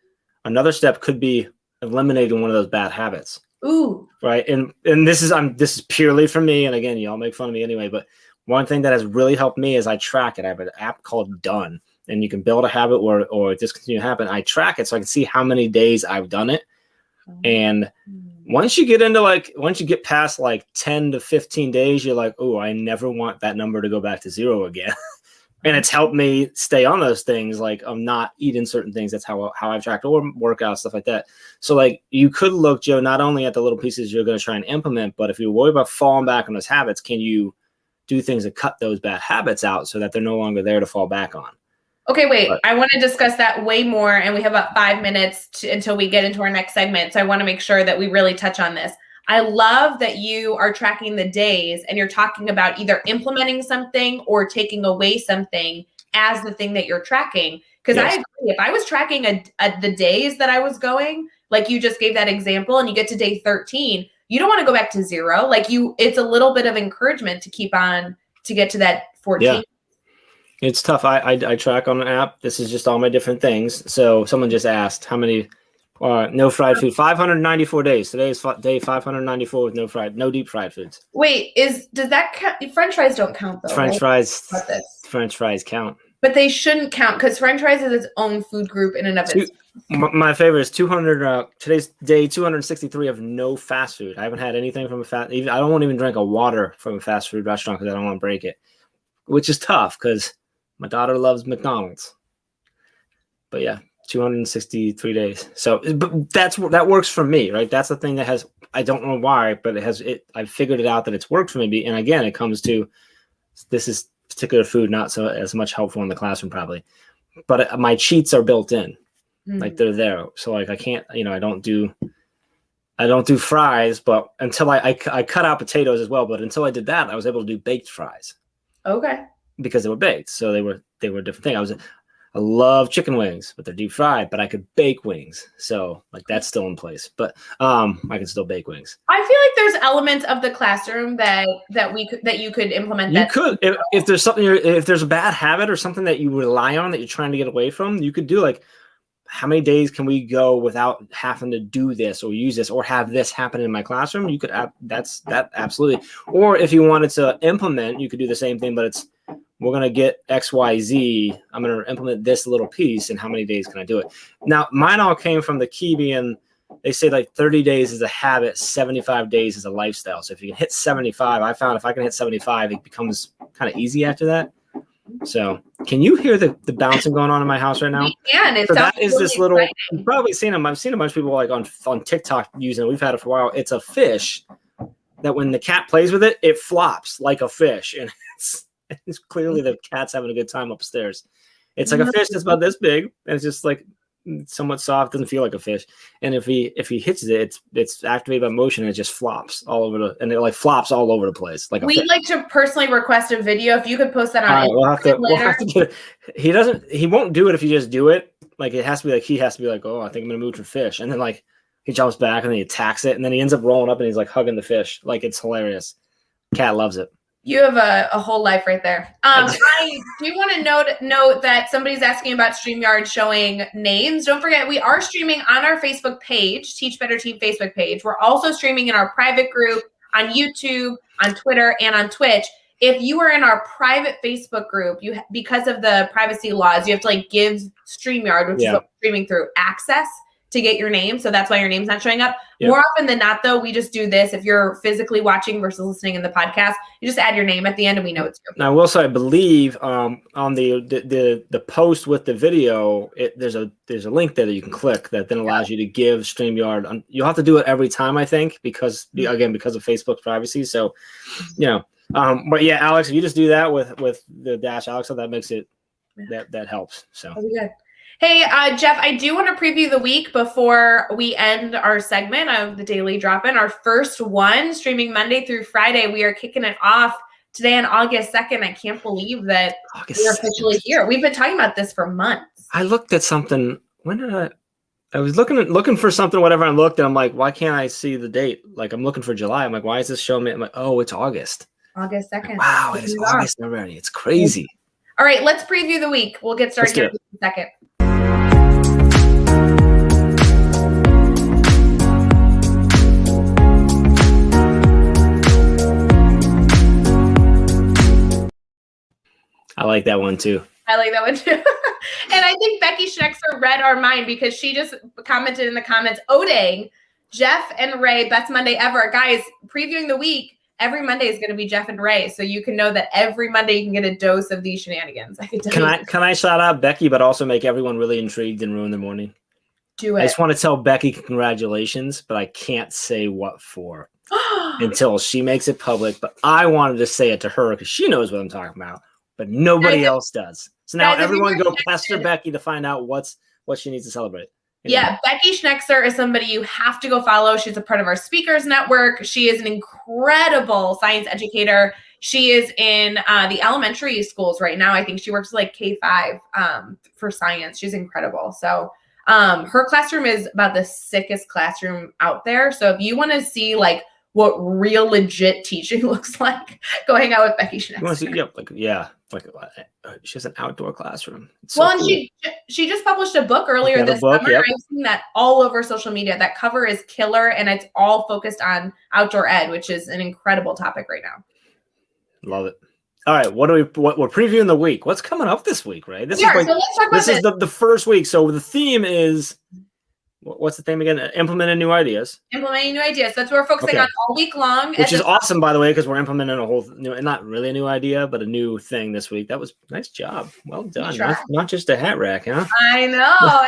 Another step could be eliminating one of those bad habits. Ooh. Right. And this is purely for me. And again, y'all make fun of me anyway, but one thing that has really helped me is I track it. I have an app called Done, and you can build a habit or discontinue a habit. I track it so I can see how many days I've done it. And once you get past like 10 to 15 days, you're like, oh, I never want that number to go back to 0 again. And it's helped me stay on those things. Like, I'm not eating certain things. That's how I've tracked, or workouts, stuff like that. So like, you could look, Joe, not only at the little pieces you're going to try and implement, but if you worry about falling back on those habits, can you do things to cut those bad habits out so that they're no longer there to fall back on? Okay, wait. But I want to discuss that way more, and we have about 5 minutes until we get into our next segment. So I want to make sure that we really touch on this. I love that you are tracking the days and you're talking about either implementing something or taking away something as the thing that you're tracking. Because I agree. If I was tracking the days that I was going, like you just gave that example, and you get to day 13, you don't want to go back to 0. Like it's a little bit of encouragement to keep on to get to that 14. yeah, it's tough. I track on an app. This is just all my different things. So someone just asked how many no fried food. 594 days. Today is day 594 with no deep fried foods. Wait, does that count? French fries don't count though. French right? French fries count. But they shouldn't count because French fries is its own food group in and of itself. My favorite is 200. Today's day 263 of no fast food. I haven't had anything from I don't even drink a water from a fast food restaurant because I don't want to break it, which is tough because my daughter loves McDonald's. But yeah, 263 days. So, but that works for me, right? That's the thing that I don't know why, but I've figured it out that it's worked for me. And again, it comes to this is particular food, not so as much helpful in the classroom probably, but my cheats are built in, like they're there. So like I can't, I don't do fries, but until I cut out potatoes as well. But until I did that, I was able to do baked fries. Okay. Because they were baked, so they were a different thing. I love chicken wings, but they're deep fried. But I could bake wings, so like that's still in place. But I can still bake wings. I feel like there's elements of the classroom that you could implement. You could if there's something if there's a bad habit or something that you rely on that you're trying to get away from, you could do like how many days can we go without having to do this or use this or have this happen in my classroom? You could that absolutely. Or if you wanted to implement, you could do the same thing, but we're going to get XYZ. I'm going to implement this little piece, and how many days can I do it? Now, mine all came from the key being, they say like 30 days is a habit, 75 days is a lifestyle. So if you can hit 75, I found if I can hit 75, it becomes kind of easy after that. So can you hear the bouncing going on in my house right now? Yeah, so that is really this little, you've probably seen them. I've seen a bunch of people like on TikTok using it. We've had it for a while. It's a fish that when the cat plays with it, it flops like a fish. And it's clearly the cat's having a good time upstairs. It's like a fish that's about this big, and it's just like somewhat soft, doesn't feel like a fish. And if he hits it, it's activated by motion, and it just flops all over and it like flops all over the place. Like we'd like to personally request a video. If you could post that on Instagram. We'll have to get it. He won't do it if you just do it. Like it has to be like he has to be like, oh, I think I'm gonna move to fish, and then like he jumps back and then he attacks it, and then he ends up rolling up and he's like hugging the fish. Like it's hilarious. Cat loves it. You have a whole life right there. I do want to note that somebody's asking about StreamYard showing names. Don't forget, we are streaming on our Facebook page, Teach Better Team Facebook page. We're also streaming in our private group on YouTube, on Twitter, and on Twitch. If you are in our private Facebook group, because of the privacy laws, you have to like give StreamYard, which is what we're streaming through, access to get your name. So that's why your name's not showing up. Yep. More often than not, though, we just do this. If you're physically watching versus listening in the podcast, you just add your name at the end and we know it's you. Now, I will say, I believe on the post with the video, there's a link there that you can click that then allows you to give StreamYard. You'll have to do it every time, I think, because of Facebook's privacy. So, but yeah, Alex, if you just do that with the dash Alexa, that makes it, that helps. So. That'd be good. Hey, Jeff, I do want to preview the week before we end our segment of the Daily Drop-In. Our first one, streaming Monday through Friday. We are kicking it off today on August 2nd. I can't believe that we're officially here. We've been talking about this for months. I looked at something. When did I was looking for something, whatever I looked, and I'm like, why can't I see the date? Like, I'm looking for July. I'm like, why is this showing me? I'm like, oh, it's August. August 2nd. Like, wow, it is August already. It's crazy. All right, let's preview the week. We'll get started here in a second. I like that one too. I like that one too. And I think Becky Schnexer read our mind because she just commented in the comments, Odang, Jeff and Ray, best Monday ever. Guys, previewing the week, every Monday is going to be Jeff and Ray. So you can know that every Monday you can get a dose of these shenanigans. Can I shout out Becky, but also make everyone really intrigued and ruin their morning? Do it. I just want to tell Becky congratulations, but I can't say what for until she makes it public. But I wanted to say it to her because she knows what I'm talking about. But nobody else does. So now Guys, if everyone you're go interested- pester Becky to find out what she needs to celebrate. Yeah, Becky Schnexer is somebody you have to go follow. She's a part of our speakers network. She is an incredible science educator. She is in the elementary schools right now. I think she works like K-5 for science. She's incredible. So her classroom is about the sickest classroom out there. So if you want to see like what real legit teaching looks like, go hang out with Becky Schnexer. You want to see, she has an outdoor classroom. It's Well, so and cool. she just published a book earlier this summer. Yep. I've seen that all over social media. That cover is killer, and it's all focused on outdoor ed, which is an incredible topic right now. Love it. All right, what we're previewing the week. What's coming up this week, right? So let's talk about this. This is the first week. So the theme is, what's the theme again? Implementing new ideas. Implementing new ideas. That's what we're focusing on all week long. Which is awesome, by the way, because we're implementing a whole new, not really a new idea, but a new thing this week. That was nice job. Well done. Not just a hat rack, huh? I know.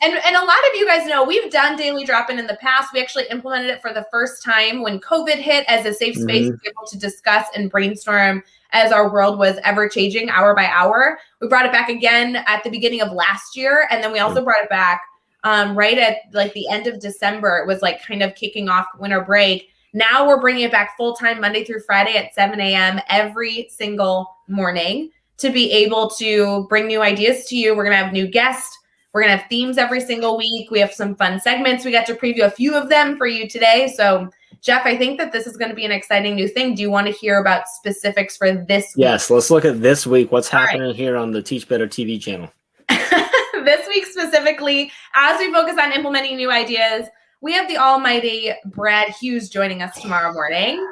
And a lot of you guys know we've done Daily Drop-In in the past. We actually implemented it for the first time when COVID hit as a safe space to be able to discuss and brainstorm as our world was ever changing hour by hour. We brought it back again at the beginning of last year. And then we also brought it back right at like the end of December. It was like kind of kicking off winter break. Now we're bringing it back full-time Monday through Friday at 7 a.m. every single morning to be able to bring new ideas to you. We're going to have new guests. We're going to have themes every single week. We have some fun segments. We got to preview a few of them for you today. So, Jeff, I think that this is going to be an exciting new thing. Do you want to hear about specifics for this week? Yes, let's look at this week. What's happening here on the Teach Better TV channel? This week specifically, as we focus on implementing new ideas, we have the almighty Brad Hughes joining us tomorrow morning.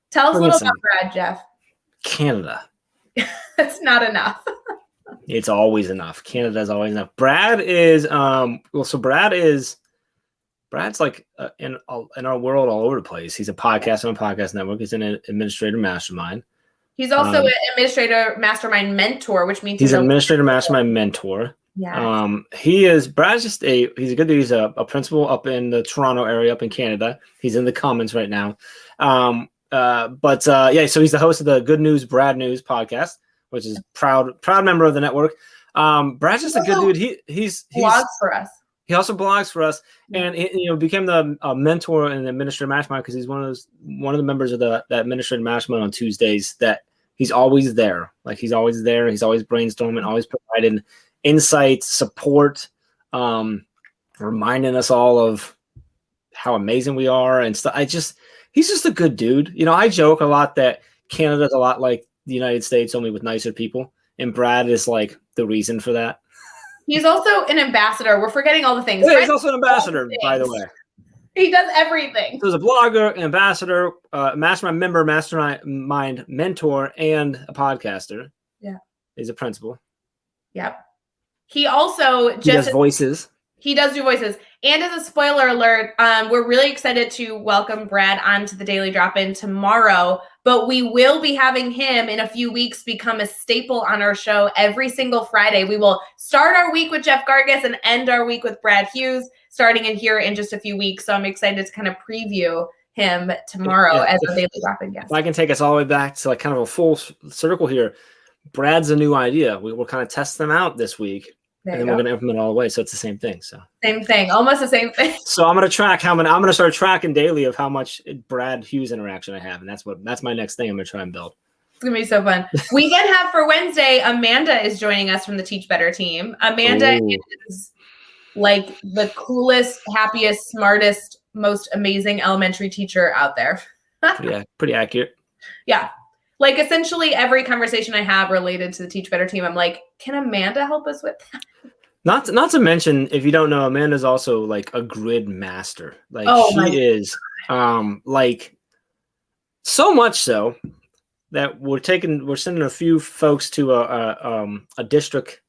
Tell us a little about Brad, Jeff. Canada. That's not enough. It's always enough. Canada's always enough. Brad is Brad's like in our world all over the place. He's a podcast on a podcast network. He's an administrator mastermind. He's also an administrator mastermind mentor, which means he's an administrator mastermind mentor. Yeah. Brad's just he's a good dude. He's a principal up in the Toronto area, up in Canada. He's in the Commons right now. So he's the host of the Good News, Brad News podcast, which is proud member of the network. Brad's just a good dude. He blogs for us. He also blogs for us, and became the mentor and administrative mastermind because he's one of the members of the administrative mastermind on Tuesdays. That he's always there, he's always there. He's always brainstorming, always providing insight, support, reminding us all of how amazing we are and stuff. He's just a good dude. I joke a lot that Canada's a lot like the United States, only with nicer people, and Brad is like the reason for that. He's also an ambassador. We're forgetting all the things. Yeah, he's also an ambassador, by the way. He does everything. So he's a blogger, an ambassador, mastermind member, mastermind mentor, and a podcaster. Yeah. He's a principal. Yep. He also does voices. He does do voices. And as a spoiler alert, we're really excited to welcome Brad onto the Daily Drop-In tomorrow. But we will be having him in a few weeks become a staple on our show every single Friday. We will start our week with Jeff Gargas and end our week with Brad Hughes, starting in here in just a few weeks. So I'm excited to kind of preview him tomorrow as a Daily Drop-In guest. If I can take us all the way back to kind of a full circle here, Brad's a new idea. We'll kind of test them out this week. And then we're going to implement it all the way. So it's the same thing. Same thing, almost the same thing. So I'm going to track I'm going to start tracking daily of how much Brad Hughes interaction I have. And that's my next thing I'm going to try and build. It's going to be so fun. We then have for Wednesday, Amanda is joining us from the Teach Better team. Amanda is like the coolest, happiest, smartest, most amazing elementary teacher out there. Pretty accurate. Yeah. Like essentially every conversation I have related to the Teach Better team, I'm like, can Amanda help us with that? Not to mention, if you don't know, Amanda's also like a grid master. She is so much so that we're sending a few folks to a district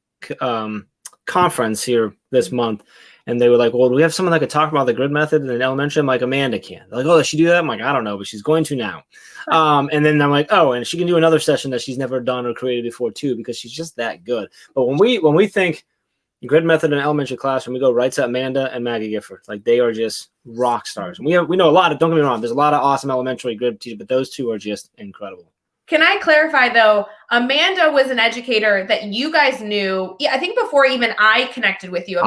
conference here this month. And they were like, well, do we have someone that could talk about the grid method in elementary? I'm like, Amanda can. They're like, oh, does she do that? I'm like, I don't know, but she's going to now. And then I'm like, oh, and she can do another session that she's never done or created before too, because she's just that good. But when we think grid method in elementary classroom, we go right to Amanda and Maggie Gifford. Like they are just rock stars. And we know a lot of, don't get me wrong, there's a lot of awesome elementary grid teachers, but those two are just incredible. Can I clarify though? Amanda was an educator that you guys knew. Yeah, I think before even I connected with you.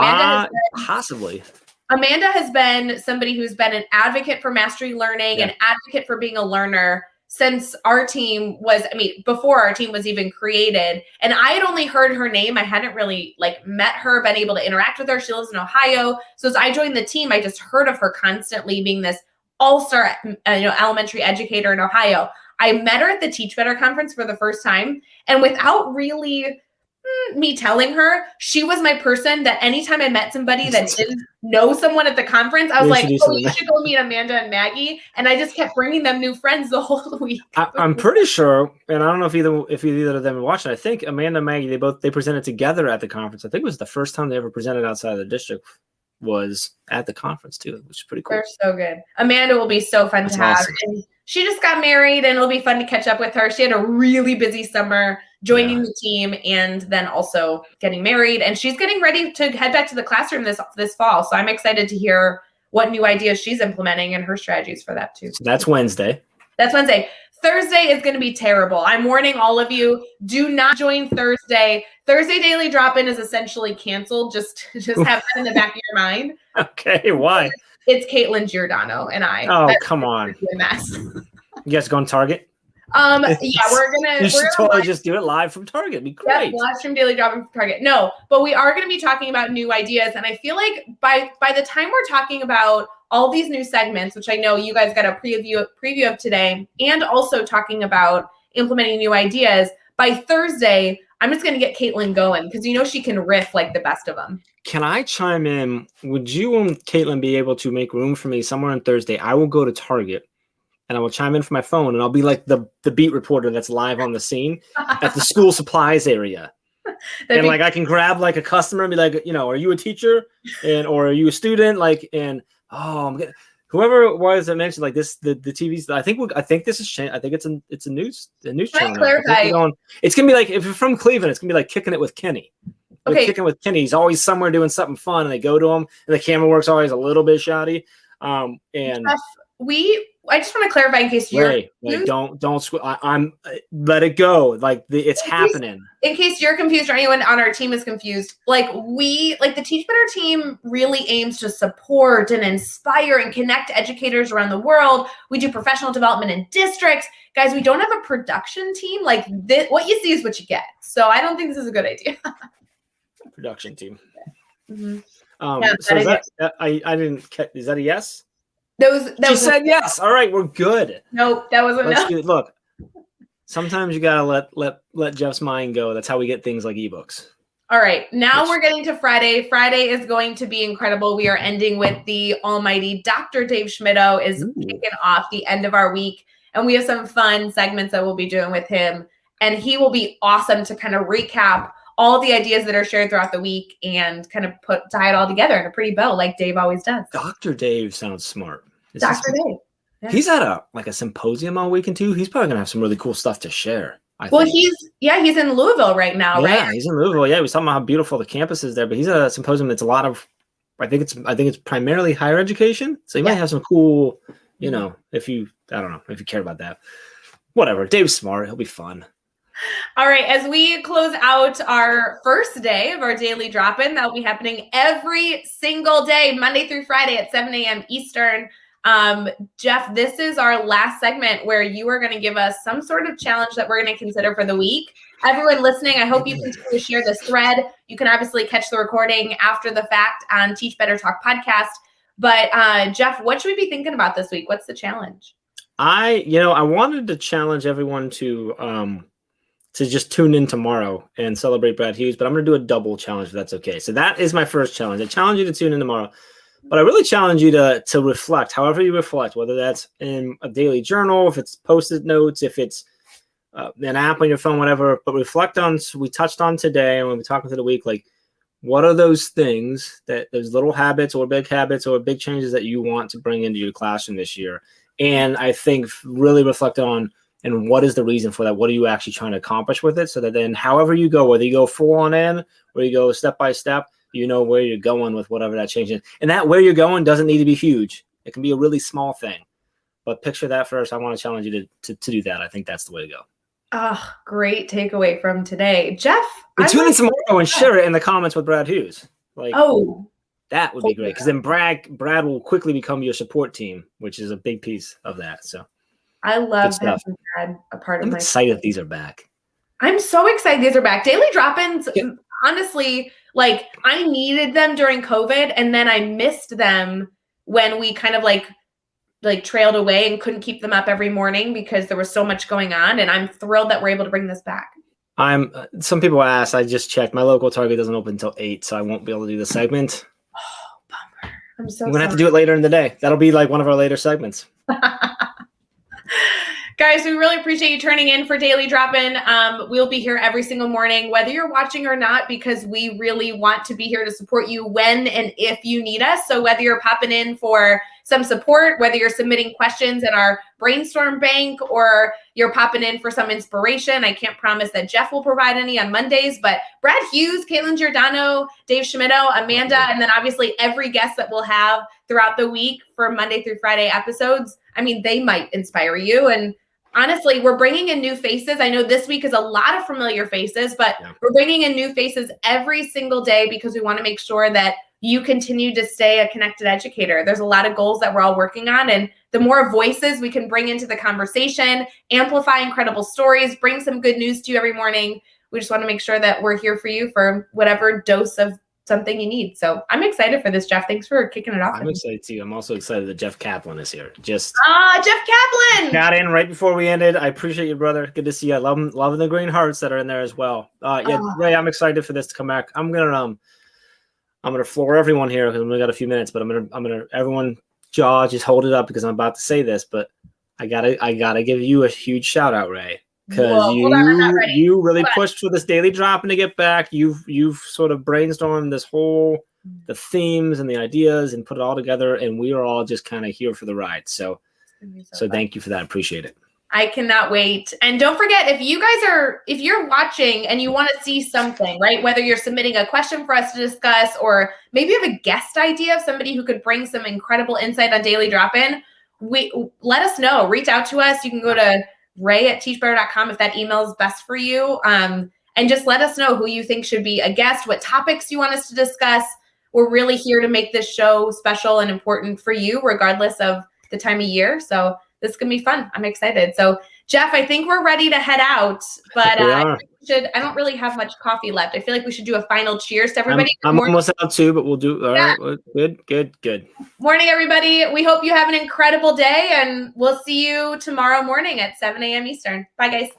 Possibly. Amanda has been somebody who's been an advocate for mastery learning, an advocate for being a learner since our team was, before our team was even created. And I had only heard her name. I hadn't really met her, been able to interact with her. She lives in Ohio. So as I joined the team, I just heard of her constantly being this all-star, elementary educator in Ohio. I met her at the Teach Better conference for the first time. And without really me telling her, she was my person that anytime I met somebody that didn't know someone at the conference, I was like, oh, you should go meet Amanda and Maggie. And I just kept bringing them new friends the whole week. I'm pretty sure, and I don't know if either of them are watching, I think Amanda and Maggie, they presented together at the conference. I think it was the first time they ever presented outside of the district was at the conference too, which is pretty cool. They're so good. Amanda will be so fun to have. Awesome. And she just got married and it'll be fun to catch up with her. She had a really busy summer joining the team and then also getting married. And she's getting ready to head back to the classroom this fall. So I'm excited to hear what new ideas she's implementing and her strategies for that too. So that's Wednesday. That's Wednesday. Thursday is going to be terrible. I'm warning all of you, do not join Thursday. Thursday Daily Drop-In is essentially canceled. Just have that in the back of your mind. Okay, why? It's Caitlin Giordano and I. Oh, come on. A mess. You guys going Target? Yeah, we're gonna. You should totally just do it live from Target. It'd be great. Yep, live stream Daily Drop-In from Target. No, but we are going to be talking about new ideas, and I feel like by the time we're talking about all these new segments, which I know you guys got a preview of today, and also talking about implementing new ideas, by Thursday, I'm just going to get Caitlin going because she can riff like the best of them. Can I chime in? Would you and Caitlin be able to make room for me somewhere on Thursday? I will go to Target and I will chime in from my phone and I'll be like the beat reporter that's live on the scene at the school supplies area. And I can grab a customer and be like, are you a teacher or are you a student? Whoever it was that mentioned this, the TV's. I think this is. I think it's a news channel. Clarify. It's gonna be if you're from Cleveland, it's gonna be Kicking It with Kenny. Okay. Kicking with Kenny. He's always somewhere doing something fun, and they go to him, and the camera work's always a little bit shoddy. And Jeff, I just want to clarify in case you're don't. I'm let it go. It's happening. In case you're confused or anyone on our team is confused, the Teach Better team really aims to support and inspire and connect educators around the world. We do professional development in districts. Guys, we don't have a production team. What you see is what you get. So I don't think this is a good idea. Production team. Mm-hmm. I didn't catch. Is that a yes? She said yes. All right, we're good. Nope, that wasn't enough. Look, sometimes you gotta let Jeff's mind go. That's how we get things like ebooks. All right, now we're getting to Friday. Friday is going to be incredible. We are ending with the almighty Dr. Dave Schmittou is kicking off the end of our week, and we have some fun segments that we'll be doing with him, and he will be awesome to kind of recap all the ideas that are shared throughout the week and kind of tie it all together in a pretty bow like Dave always does. Dr. Dave sounds smart. Dr. Dave. Yeah. He's at a symposium all weekend too. He's probably gonna have some really cool stuff to share. He's in Louisville right now, right? Yeah, he's in Louisville. Yeah, he was talking about how beautiful the campus is there, but he's at a symposium that's a lot of I think it's primarily higher education. So he might have some cool, if you care about that. Whatever. Dave's smart, he'll be fun. All right, as we close out our first day of our daily drop-in, that'll be happening every single day, Monday through Friday at 7 a.m. Eastern. Jeff, this is our last segment where you are going to give us some sort of challenge that we're going to consider for the week. Everyone listening, I hope you continue to share this thread. You can obviously catch the recording after the fact on Teach Better Talk podcast. But Jeff, what should we be thinking about this week? What's the challenge? I wanted to challenge everyone to just tune in tomorrow and celebrate Brad Hughes, but I'm going to do a double challenge if that's okay. So that is my first challenge. I challenge you to tune in tomorrow, but I really challenge you to reflect, however you reflect, whether that's in a daily journal, if it's Post-it notes, if it's an app on your phone, whatever, but reflect on, we touched on today and when we talked through the week, what are those things those little habits or big changes that you want to bring into your classroom this year? And I think really reflect on, and what is the reason for that? What are you actually trying to accomplish with it? So that then however you go, whether you go full on in or you go step by step, you know where you're going with whatever that change is. And that where you're going doesn't need to be huge. It can be a really small thing. But picture that first. I want to challenge you to do that. I think that's the way to go. Oh, great takeaway from today. Jeff, But tune in tomorrow and share it in the comments with Brad Hughes. Like, that would be great, because then Brad will quickly become your support team, which is a big piece of that. So I love having Brad a part of my. I'm excited these are back. I'm so excited these are back. Daily drop-ins, honestly, like I needed them during COVID, and then I missed them when we kind of like trailed away and couldn't keep them up every morning because there was so much going on. And I'm thrilled that we're able to bring this back. Some people asked, I just checked. My local Target doesn't open until 8, so I won't be able to do the segment. Oh, bummer. I'm so We're going to have to do it later in the day. That'll be like one of our later segments. Guys, we really appreciate you turning in for Daily Drop-In. We'll be here every single morning, whether you're watching or not, because we really want to be here to support you when and if you need us. So whether you're popping in for some support, whether you're submitting questions in our brainstorm bank, or you're popping in for some inspiration, I can't promise that Jeff will provide any on Mondays, but Brad Hughes, Caitlin Giordano, Dave Schmitto, Amanda, and then obviously every guest that we'll have throughout the week for Monday through Friday episodes, I mean, they might inspire you. And honestly, we're bringing in new faces. I know this week is a lot of familiar faces, but we're bringing in new faces every single day because we want to make sure that you continue to stay a connected educator. There's a lot of goals that we're all working on, and the more voices we can bring into the conversation, amplify incredible stories, bring some good news to you every morning. We just want to make sure that we're here for you for whatever dose of something you need. So I'm excited for this, Jeff. Thanks for kicking it off. I'm excited too. I'm also excited that Jeff Kaplan is here. Jeff Kaplan got in right before we ended. I appreciate you, brother. Good to see you. I love the green hearts that are in there as well. Ray, I'm excited for this to come back. I'm gonna floor everyone here because we only got a few minutes, but I'm gonna everyone jaw, just hold it up because I'm about to say this, but I gotta give you a huge shout out, Ray. Because you really pushed for this daily drop-in to get back. You've sort of brainstormed the themes and the ideas and put it all together, and we are all just kind of here for the ride. So thank you for that. Appreciate it. I cannot wait. And don't forget, if you're watching and you want to see something, right? Whether you're submitting a question for us to discuss, or maybe you have a guest idea of somebody who could bring some incredible insight on Daily Drop-In, let us know. Reach out to us. You can go to ray@teachbetter.com if that email is best for you. And just let us know who you think should be a guest, what topics you want us to discuss. We're really here to make this show special and important for you, regardless of the time of year. So this is going to be fun. I'm excited. So Jeff, I think we're ready to head out, but I don't really have much coffee left. I feel like we should do a final cheers to everybody. I'm almost out too, but we'll do. All right. Good. Morning, everybody. We hope you have an incredible day, and we'll see you tomorrow morning at 7 a.m. Eastern. Bye, guys.